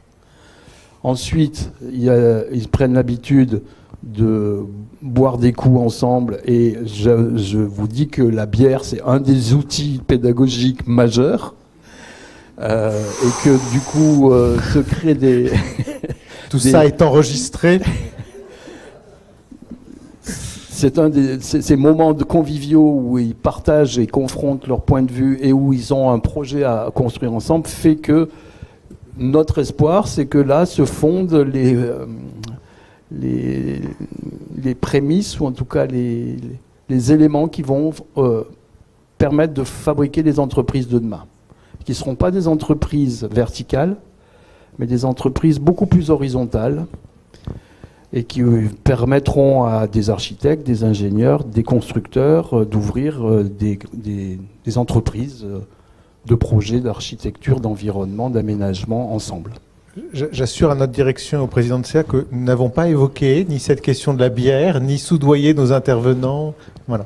Ensuite, ils prennent l'habitude de boire des coups ensemble, et je vous dis que la bière, c'est un des outils pédagogiques majeurs. Et que du coup se crée des... Tout ça est enregistré. C'est un de ces moments de conviviaux où ils partagent et confrontent leurs points de vue et où ils ont un projet à construire ensemble, fait que notre espoir, c'est que là se fondent les prémices, ou en tout cas les éléments qui vont permettre de fabriquer les entreprises de demain, qui ne seront pas des entreprises verticales, mais des entreprises beaucoup plus horizontales, et qui permettront à des architectes, des ingénieurs, des constructeurs d'ouvrir des entreprises de projets d'architecture, d'environnement, d'aménagement ensemble. J'assure à notre direction, au président de CA, que nous n'avons pas évoqué ni cette question de la bière, ni soudoyé nos intervenants. Voilà.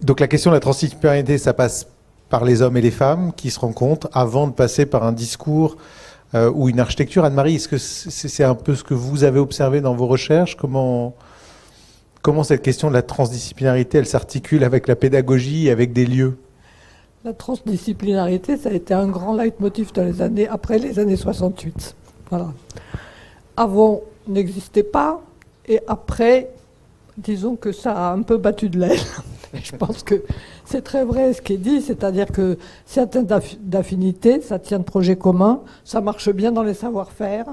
Donc la question de la transdisciplinarité, ça passe par les hommes et les femmes qui se rencontrent avant de passer par un discours ou une architecture. Anne-Marie, est-ce que c'est un peu ce que vous avez observé dans vos recherches ? Comment cette question de la transdisciplinarité, elle s'articule avec la pédagogie et avec des lieux ? La transdisciplinarité, ça a été un grand leitmotiv après les années 68. Voilà. Avant, n'existait pas, et après, disons que ça a un peu battu de l'aile. Je pense que c'est très vrai ce qui est dit, c'est-à-dire que certaines d'affinités, ça tient de projets communs, ça marche bien dans les savoir-faire.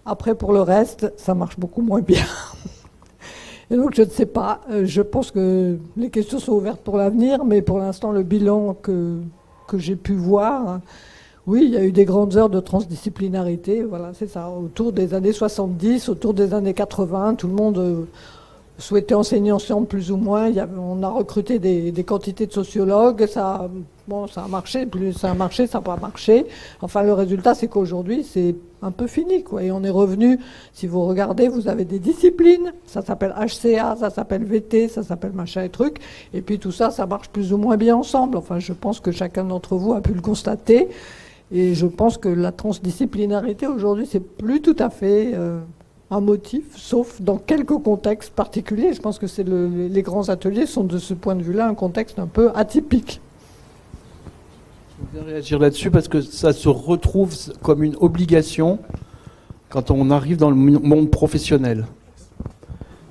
Après, pour le reste, ça marche beaucoup moins bien. Et donc, je ne sais pas. Je pense que les questions sont ouvertes pour l'avenir, mais pour l'instant, le bilan que j'ai pu voir, oui, il y a eu des grandes heures de transdisciplinarité. Voilà, c'est ça. Autour des années 70, autour des années 80, tout le monde souhaitait enseigner ensemble plus ou moins. On a recruté des quantités de sociologues. Ça a marché, plus ça a marché, ça n'a pas marché. Enfin, le résultat, c'est qu'aujourd'hui, c'est un peu fini, quoi. Et on est revenu, si vous regardez, vous avez des disciplines. Ça s'appelle HCA, ça s'appelle VT, ça s'appelle machin et truc. Et puis tout ça, ça marche plus ou moins bien ensemble. Enfin, je pense que chacun d'entre vous a pu le constater. Et je pense que la transdisciplinarité, aujourd'hui, c'est plus tout à fait un motif, sauf dans quelques contextes particuliers. Je pense que les grands ateliers sont, de ce point de vue-là, un contexte un peu atypique. Je vais réagir là-dessus parce que ça se retrouve comme une obligation quand on arrive dans le monde professionnel.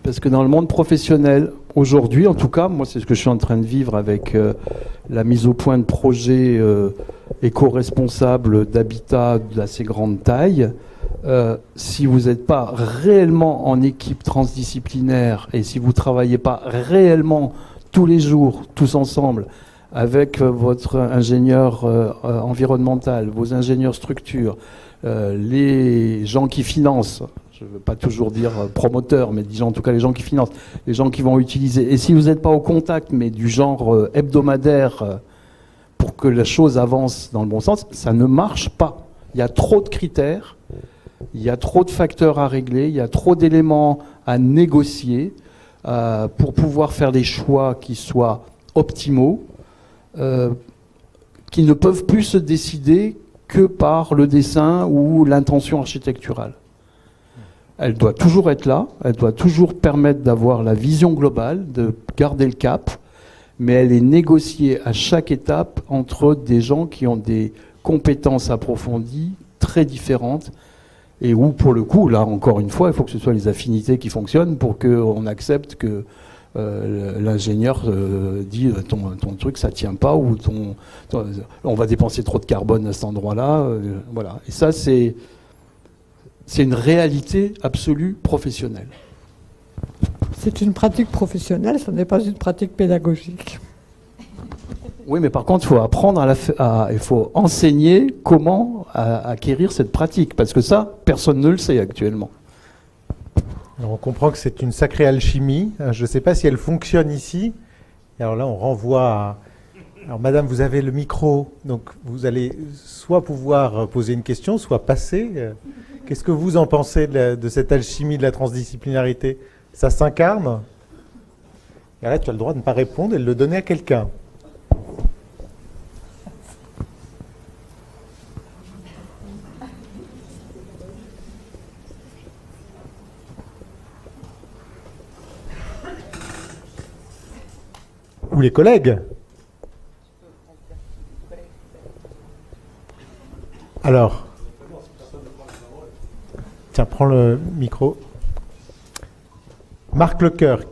Parce que dans le monde professionnel, aujourd'hui, en tout cas, moi c'est ce que je suis en train de vivre avec la mise au point de projets éco-responsables d'habitat d'assez grande taille. Si vous n'êtes pas réellement en équipe transdisciplinaire et si vous ne travaillez pas réellement tous les jours, tous ensemble, avec votre ingénieur environnemental, vos ingénieurs structure, les gens qui financent, je ne veux pas toujours dire promoteurs, mais disons en tout cas les gens qui financent, les gens qui vont utiliser. Et si vous n'êtes pas au contact, mais du genre hebdomadaire, pour que la chose avance dans le bon sens, ça ne marche pas. Il y a trop de critères, il y a trop de facteurs à régler, il y a trop d'éléments à négocier pour pouvoir faire des choix qui soient optimaux, qui ne peuvent plus se décider que par le dessin ou l'intention architecturale. Elle doit toujours être là, elle doit toujours permettre d'avoir la vision globale, de garder le cap, mais elle est négociée à chaque étape entre des gens qui ont des compétences approfondies, très différentes, et où, pour le coup, là, encore une fois, il faut que ce soit les affinités qui fonctionnent pour qu'on accepte que l'ingénieur dit ton truc ça tient pas, ou on va dépenser trop de carbone à cet endroit-là, voilà. Et ça, c'est une réalité absolue professionnelle. C'est une pratique professionnelle, ce n'est pas une pratique pédagogique. Oui, mais par contre, il faut apprendre il faut enseigner comment acquérir cette pratique, parce que ça, personne ne le sait actuellement. Alors on comprend que c'est une sacrée alchimie. Je ne sais pas si elle fonctionne ici. Et alors là, on renvoie à... Alors madame, vous avez le micro, donc vous allez soit pouvoir poser une question, soit passer. Qu'est-ce que vous en pensez de cette alchimie de la transdisciplinarité? Ça s'incarne? Et là, tu as le droit de ne pas répondre et de le donner à quelqu'un. Ou les collègues. Alors, tiens, prends le micro. Marc Lecœur.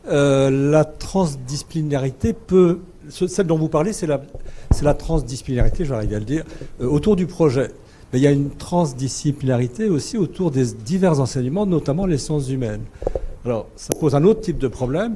La transdisciplinarité peut... Celle dont vous parlez, c'est la transdisciplinarité, je vais arriver à le dire, autour du projet. Mais il y a une transdisciplinarité aussi autour des divers enseignements, notamment les sciences humaines. Alors, ça pose un autre type de problème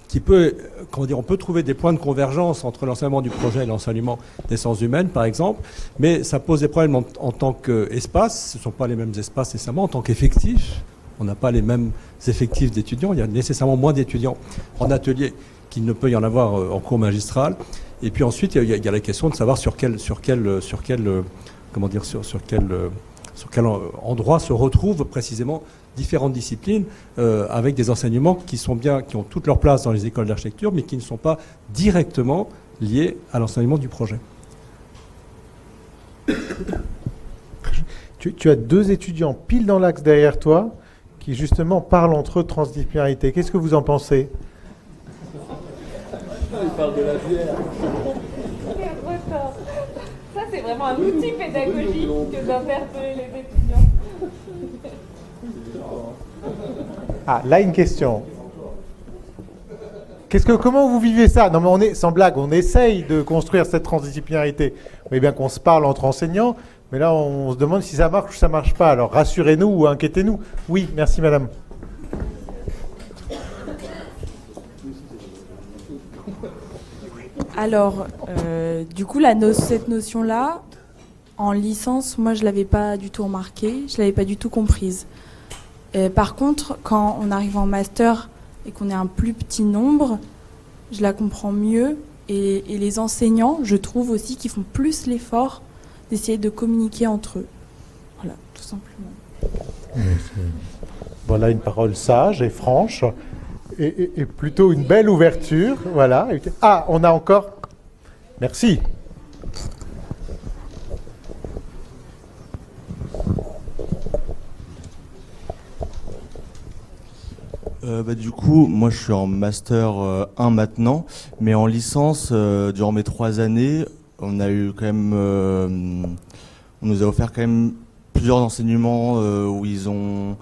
qui peut, comment dire, on peut trouver des points de convergence entre l'enseignement du projet et l'enseignement des sciences humaines, par exemple, mais ça pose des problèmes en tant qu'espace. Ce ne sont pas les mêmes espaces nécessairement. En tant qu'effectifs, on n'a pas les mêmes effectifs d'étudiants. Il y a nécessairement moins d'étudiants en atelier qu'il ne peut y en avoir en cours magistral. Et puis ensuite, il y a la question de savoir sur quel endroit se retrouvent précisément différentes disciplines avec des enseignements qui ont toute leur place dans les écoles d'architecture, mais qui ne sont pas directement liés à l'enseignement du projet. Tu as deux étudiants pile dans l'axe derrière toi qui justement parlent entre eux de transdisciplinarité. Qu'est-ce que vous en pensez? Ils parlent de la bière. Ça, c'est vraiment un outil pédagogique que d'interpeller les étudiants. Ah, là, une question. Comment vous vivez ça? Non, mais sans blague, on essaye de construire cette transdisciplinarité. Vous voyez bien qu'on se parle entre enseignants, mais là, on se demande si ça marche ou ça ne marche pas. Alors, rassurez-nous ou inquiétez-nous. Oui, merci, madame. Alors, du coup, cette notion-là, en licence, moi, je ne l'avais pas du tout remarquée, je ne l'avais pas du tout comprise. Par contre, quand on arrive en master et qu'on est un plus petit nombre, je la comprends mieux. Et les enseignants, je trouve aussi qu'ils font plus l'effort d'essayer de communiquer entre eux. Voilà, tout simplement. Voilà une parole sage et franche. Et plutôt une belle ouverture. Voilà. Ah, on a encore... Merci. Du coup, moi je suis en master 1 maintenant, mais en licence, durant mes 3 années, on a eu quand même, on nous a offert quand même plusieurs enseignements où ils ont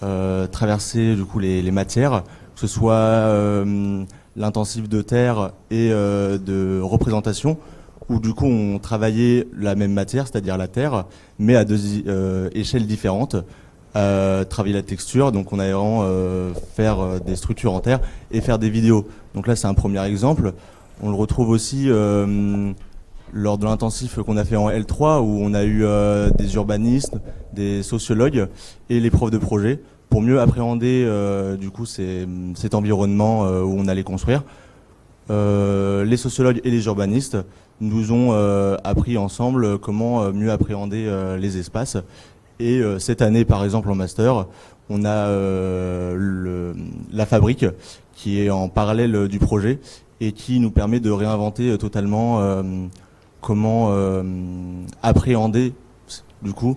traverser du coup les matières, que ce soit l'intensif de terre et de représentation, où du coup on travaillait la même matière, c'est-à-dire la terre, mais à 2 échelles différentes. Travailler la texture, donc on allait vraiment faire des structures en terre et faire des vidéos. Donc là c'est un premier exemple. On le retrouve aussi lors de l'intensif qu'on a fait en L3, où on a eu des urbanistes, des sociologues et les profs de projet pour mieux appréhender du coup cet environnement où on allait construire. Les sociologues et les urbanistes nous ont appris ensemble comment mieux appréhender les espaces. Et cette année, par exemple, en master, on a la fabrique qui est en parallèle du projet et qui nous permet de réinventer totalement comment appréhender du coup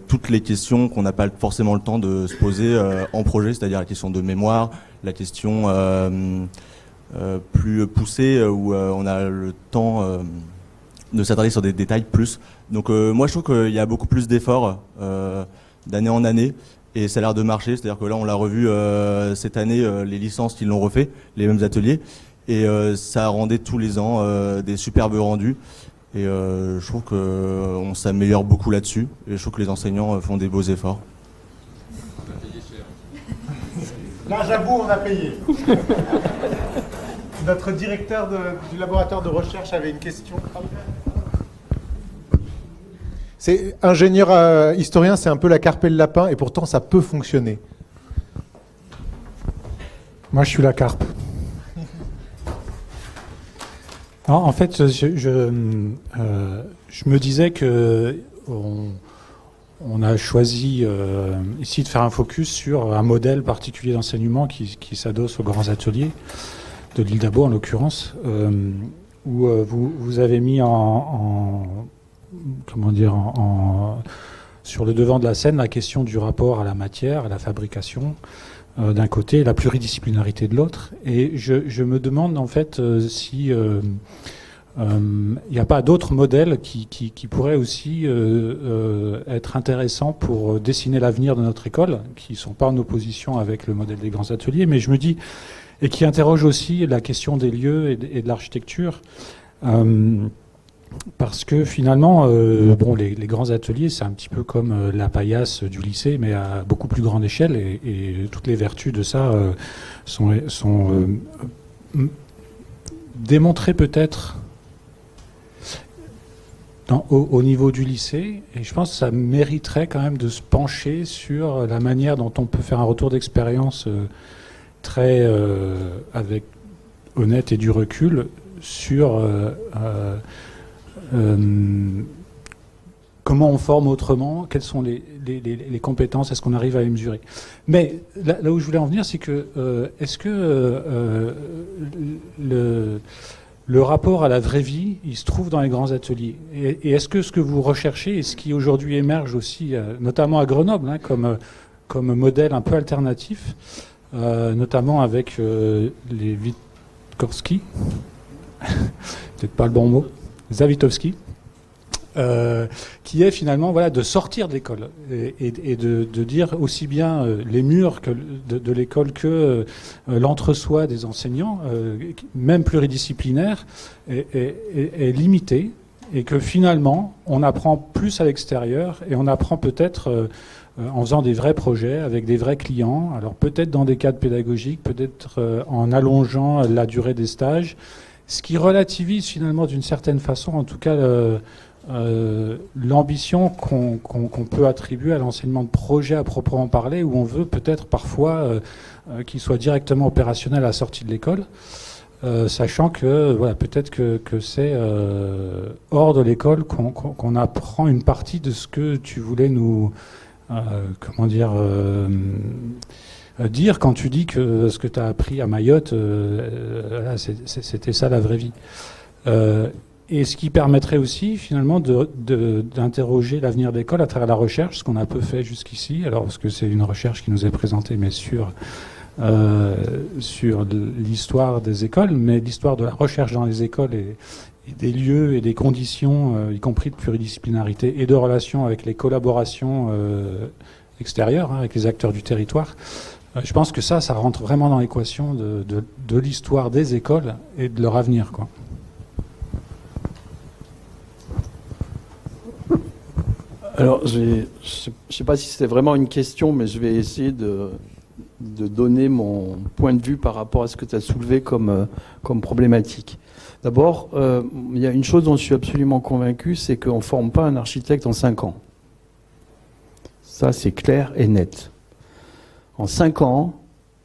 toutes les questions qu'on n'a pas forcément le temps de se poser en projet, c'est-à-dire la question de mémoire, la question plus poussée où on a le temps de s'attarder sur des détails plus. Donc moi je trouve qu'il y a beaucoup plus d'efforts d'année en année et ça a l'air de marcher, c'est-à-dire que là on l'a revu cette année, les licences qui l'ont refait, les mêmes ateliers, et ça rendait tous les ans des superbes rendus. Et je trouve qu'on s'améliore beaucoup là-dessus. Et je trouve que les enseignants font des beaux efforts. On a payé cher. Là, j'avoue, on a payé. Notre directeur du laboratoire de recherche avait une question. C'est ingénieur historien, c'est un peu la carpe et le lapin, et pourtant ça peut fonctionner. Moi, je suis la carpe. Non, en fait, je me disais que on a choisi ici de faire un focus sur un modèle particulier d'enseignement qui s'adosse aux grands ateliers de l'île d'Abo en l'occurrence, où vous avez mis sur le devant de la scène la question du rapport à la matière, à la fabrication d'un côté, et la pluridisciplinarité de l'autre. Et je me demande en fait si il n'y a pas d'autres modèles qui pourraient aussi être intéressants pour dessiner l'avenir de notre école, qui ne sont pas en opposition avec le modèle des grands ateliers, mais je me dis, et qui interrogent aussi la question des lieux et de l'architecture. Parce que finalement, les grands ateliers, c'est un petit peu comme la paillasse du lycée, mais à beaucoup plus grande échelle, et toutes les vertus de ça sont démontrées peut-être au niveau du lycée, et je pense que ça mériterait quand même de se pencher sur la manière dont on peut faire un retour d'expérience très avec honnête et du recul sur comment on forme autrement, quelles sont les compétences, est-ce qu'on arrive à les mesurer. Mais là où je voulais en venir, c'est que est-ce que le rapport à la vraie vie, il se trouve dans les grands ateliers, et est-ce que ce que vous recherchez, et ce qui aujourd'hui émerge aussi, notamment à Grenoble, hein, comme modèle un peu alternatif, notamment avec les Witkowski, peut-être pas le bon mot, Zawitowski, qui est finalement de sortir de l'école et de dire aussi bien les murs de l'école que l'entre-soi des enseignants, même pluridisciplinaire, est limité, et que finalement on apprend plus à l'extérieur, et on apprend peut-être en faisant des vrais projets avec des vrais clients, alors peut-être dans des cadres pédagogiques, peut-être en allongeant la durée des stages, ce qui relativise finalement d'une certaine façon, en tout cas, l'ambition qu'on peut attribuer à l'enseignement de projet à proprement parler, où on veut peut-être parfois qu'il soit directement opérationnel à la sortie de l'école, sachant que peut-être que c'est hors de l'école qu'on apprend une partie de ce que tu voulais nous dire quand tu dis que ce que tu as appris à Mayotte, c'était ça la vraie vie. Et ce qui permettrait aussi finalement d'interroger l'avenir de l'école à travers la recherche, ce qu'on a un peu fait jusqu'ici, alors parce que c'est une recherche qui nous est présentée, mais sur l'histoire des écoles, mais l'histoire de la recherche dans les écoles et des lieux et des conditions, y compris de pluridisciplinarité et de relations avec les collaborations extérieurs, hein, avec les acteurs du territoire. Je pense que ça rentre vraiment dans l'équation de l'histoire des écoles et de leur avenir, quoi. Alors, je ne sais pas si c'est vraiment une question, mais je vais essayer de donner mon point de vue par rapport à ce que tu as soulevé comme problématique. D'abord, il y a une chose dont je suis absolument convaincu, c'est qu'on ne forme pas un architecte en 5 ans. Ça, c'est clair et net. En 5 ans,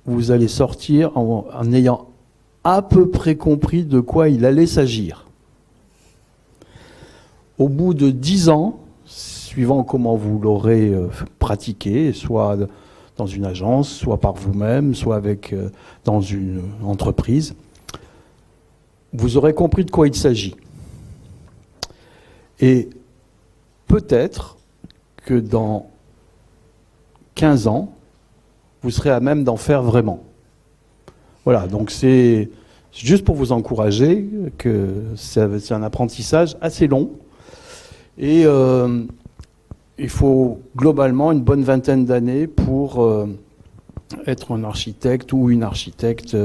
vous allez sortir en ayant à peu près compris de quoi il allait s'agir. Au bout de 10 ans, suivant comment vous l'aurez pratiqué, soit dans une agence, soit par vous-même, soit dans une entreprise, vous aurez compris de quoi il s'agit. Et peut-être que dans 15 ans, vous serez à même d'en faire vraiment. Voilà, donc c'est juste pour vous encourager que c'est un apprentissage assez long. Et il faut globalement une bonne vingtaine d'années pour être un architecte ou une architecte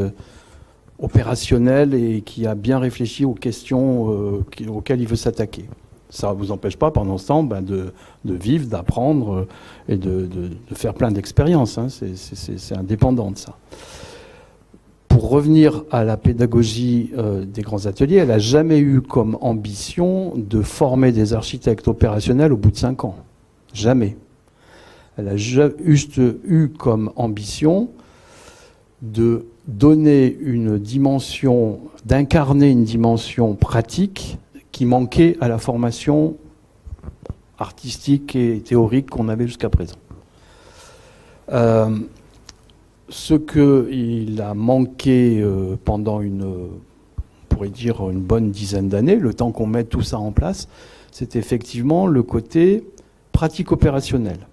opérationnelle et qui a bien réfléchi aux questions auxquelles il veut s'attaquer. Ça ne vous empêche pas pendant ce temps de vivre, d'apprendre et de faire plein d'expériences. Hein. C'est indépendant de ça. Pour revenir à la pédagogie des grands ateliers, elle n'a jamais eu comme ambition de former des architectes opérationnels au bout de 5 ans. Jamais. Elle a juste eu comme ambition de donner une dimension, d'incarner une dimension pratique qui manquait à la formation artistique et théorique qu'on avait jusqu'à présent. Ce qu'il a manqué pendant on pourrait dire une bonne dizaine d'années, le temps qu'on mette tout ça en place, c'est effectivement le côté pratique opérationnelle.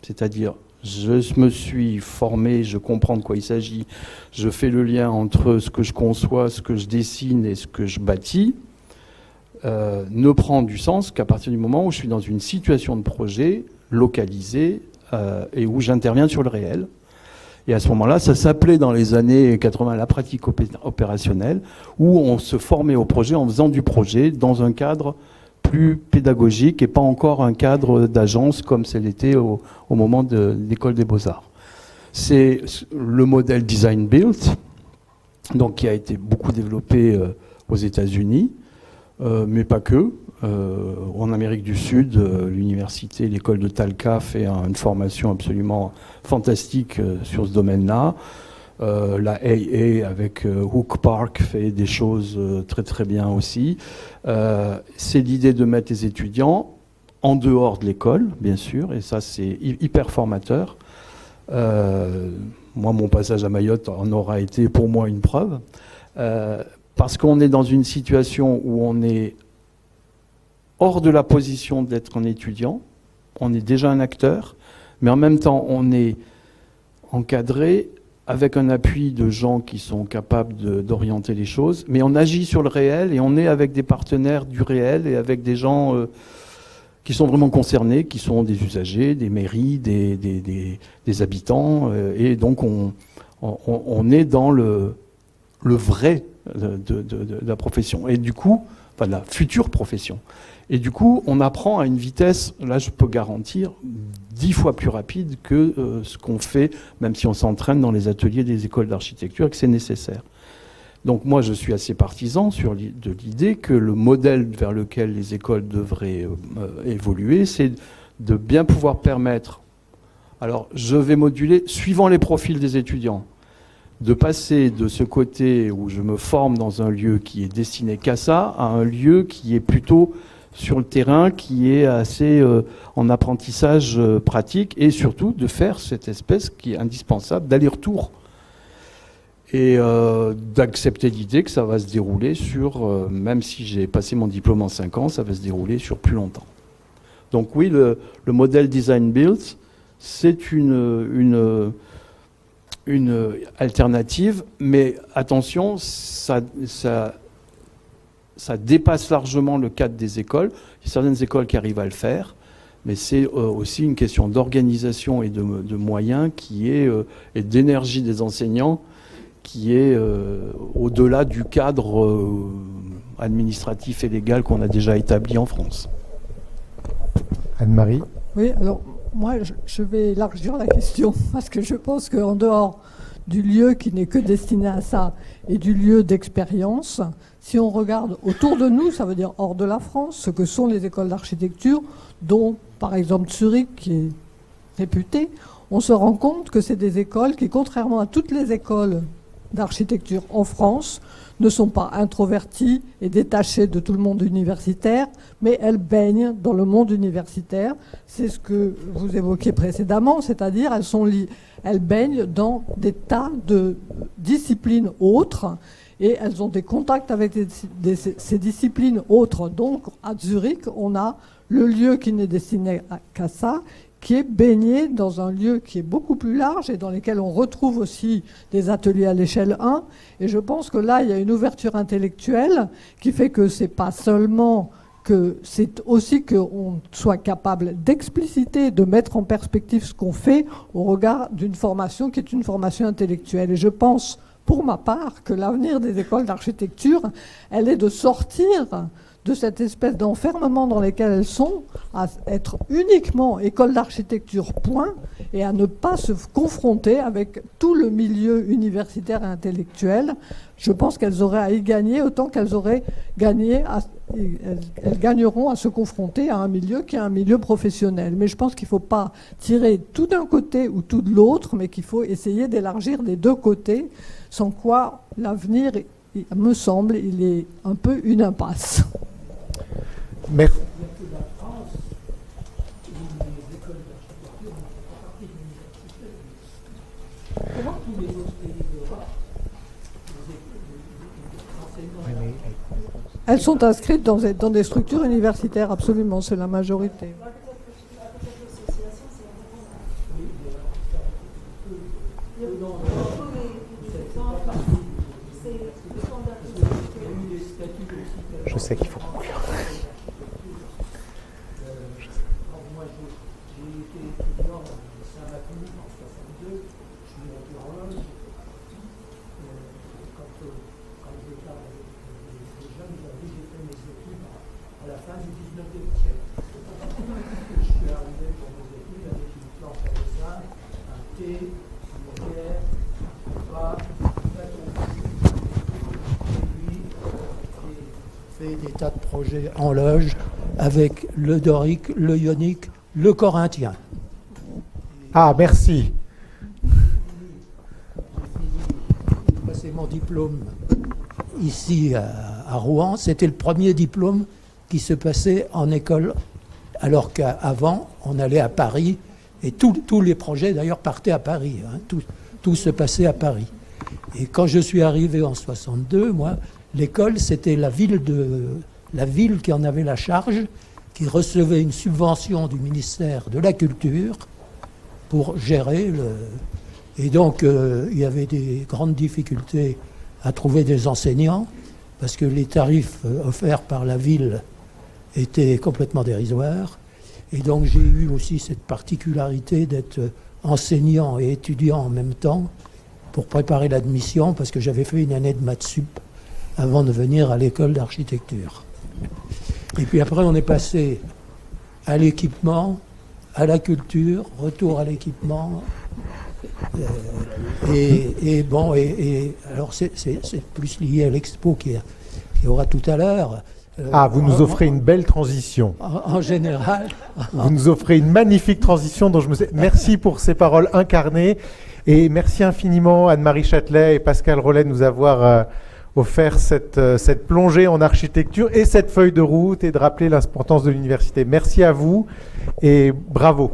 C'est-à-dire, je me suis formé, je comprends de quoi il s'agit, je fais le lien entre ce que je conçois, ce que je dessine et ce que je bâtis, ne prend du sens qu'à partir du moment où je suis dans une situation de projet localisée et où j'interviens sur le réel. Et à ce moment-là, ça s'appelait dans les années 80 la pratique opérationnelle, où on se formait au projet en faisant du projet dans un cadre plus pédagogique et pas encore un cadre d'agence comme c'est l'était au moment de l'école des beaux-arts. C'est le modèle design build, donc qui a été beaucoup développé aux États-Unis, mais pas que. En Amérique du Sud, l'université, l'école de Talca fait une formation absolument fantastique sur ce domaine-là. La AA avec Hook Park fait des choses très très bien aussi. C'est l'idée de mettre les étudiants en dehors de l'école, bien sûr, et ça c'est hyper formateur. Moi, mon passage à Mayotte en aura été pour moi une preuve, parce qu'on est dans une situation où on est hors de la position d'être un étudiant, on est déjà un acteur, mais en même temps on est encadré avec un appui de gens qui sont capables d'orienter les choses, mais on agit sur le réel et on est avec des partenaires du réel et avec des gens qui sont vraiment concernés, qui sont des usagers, des mairies, des habitants, et donc on est dans le vrai de la profession, et du coup, enfin de la future profession. Et du coup, on apprend à une vitesse, là je peux garantir, 10 fois plus rapide que ce qu'on fait, même si on s'entraîne dans les ateliers des écoles d'architecture et que c'est nécessaire. Donc moi je suis assez partisan de l'idée que le modèle vers lequel les écoles devraient évoluer, c'est de bien pouvoir permettre, alors je vais moduler suivant les profils des étudiants, de passer de ce côté où je me forme dans un lieu qui est destiné qu'à ça, à un lieu qui est plutôt sur le terrain, qui est assez en apprentissage pratique, et surtout de faire cette espèce qui est indispensable d'aller-retour. Et d'accepter l'idée que ça va se dérouler sur, même si j'ai passé mon diplôme en 5 ans, ça va se dérouler sur plus longtemps. Donc oui, le modèle design build, c'est une alternative, mais attention, ça dépasse largement le cadre des écoles. Il y a certaines écoles qui arrivent à le faire, mais c'est aussi une question d'organisation et de moyens et d'énergie des enseignants qui est au-delà du cadre administratif et légal qu'on a déjà établi en France. Anne-Marie? Oui, alors moi je vais élargir la question parce que je pense qu'en dehors du lieu qui n'est que destiné à ça et du lieu d'expérience, si on regarde autour de nous, ça veut dire hors de la France, ce que sont les écoles d'architecture, dont par exemple Zurich qui est réputée, on se rend compte que c'est des écoles qui, contrairement à toutes les écoles d'architecture en France, ne sont pas introverties et détachées de tout le monde universitaire, mais elles baignent dans le monde universitaire. C'est ce que vous évoquiez précédemment, c'est-à-dire elles baignent dans des tas de disciplines autres et elles ont des contacts avec ces disciplines autres. Donc à Zurich, on a le lieu qui n'est destiné qu'à ça, qui est baigné dans un lieu qui est beaucoup plus large et dans lequel on retrouve aussi des ateliers à l'échelle 1. Et je pense que là, il y a une ouverture intellectuelle qui fait que c'est pas seulement que c'est aussi qu'on soit capable d'expliciter, de mettre en perspective ce qu'on fait au regard d'une formation qui est une formation intellectuelle. Et je pense, pour ma part, que l'avenir des écoles d'architecture, elle est de sortir de cette espèce d'enfermement dans lequel elles sont, à être uniquement école d'architecture, point, et à ne pas se confronter avec tout le milieu universitaire et intellectuel. Je pense qu'elles auraient à y gagner autant qu'elles auraient gagné, elles gagneront à se confronter à un milieu qui est un milieu professionnel. Mais je pense qu'il ne faut pas tirer tout d'un côté ou tout de l'autre, mais qu'il faut essayer d'élargir des deux côtés, sans quoi l'avenir, me semble, il est un peu une impasse. Merci. Elles sont inscrites dans des structures universitaires, absolument, c'est la majorité. Je sais qu'il faut conclure. Des tas de projets en loge avec le dorique, le ionique, le corinthien. Ah, merci. J'ai passé mon diplôme ici à Rouen. C'était le premier diplôme qui se passait en école, alors qu'avant, on allait à Paris. Et tous les projets, d'ailleurs, partaient à Paris. Hein. Tout se passait à Paris. Et quand je suis arrivé en 62, moi, l'école, c'était la ville qui en avait la charge, qui recevait une subvention du ministère de la Culture pour gérer le... Et donc, il y avait des grandes difficultés à trouver des enseignants, parce que les tarifs offerts par la ville étaient complètement dérisoires. Et donc, j'ai eu aussi cette particularité d'être enseignant et étudiant en même temps pour préparer l'admission, parce que j'avais fait une année de maths sup avant de venir à l'école d'architecture. Et puis après, on est passé à l'équipement, à la culture, retour à l'équipement. Et alors c'est plus lié à l'expo qu'il y aura tout à l'heure. Vous nous offrez une belle transition. En général. Vous nous offrez une magnifique transition dont merci pour ces paroles incarnées. Et merci infiniment Anne-Marie Châtelet et Pascal Rollet de nous avoir offert cette plongée en architecture et cette feuille de route et de rappeler l'importance de l'université. Merci à vous et bravo.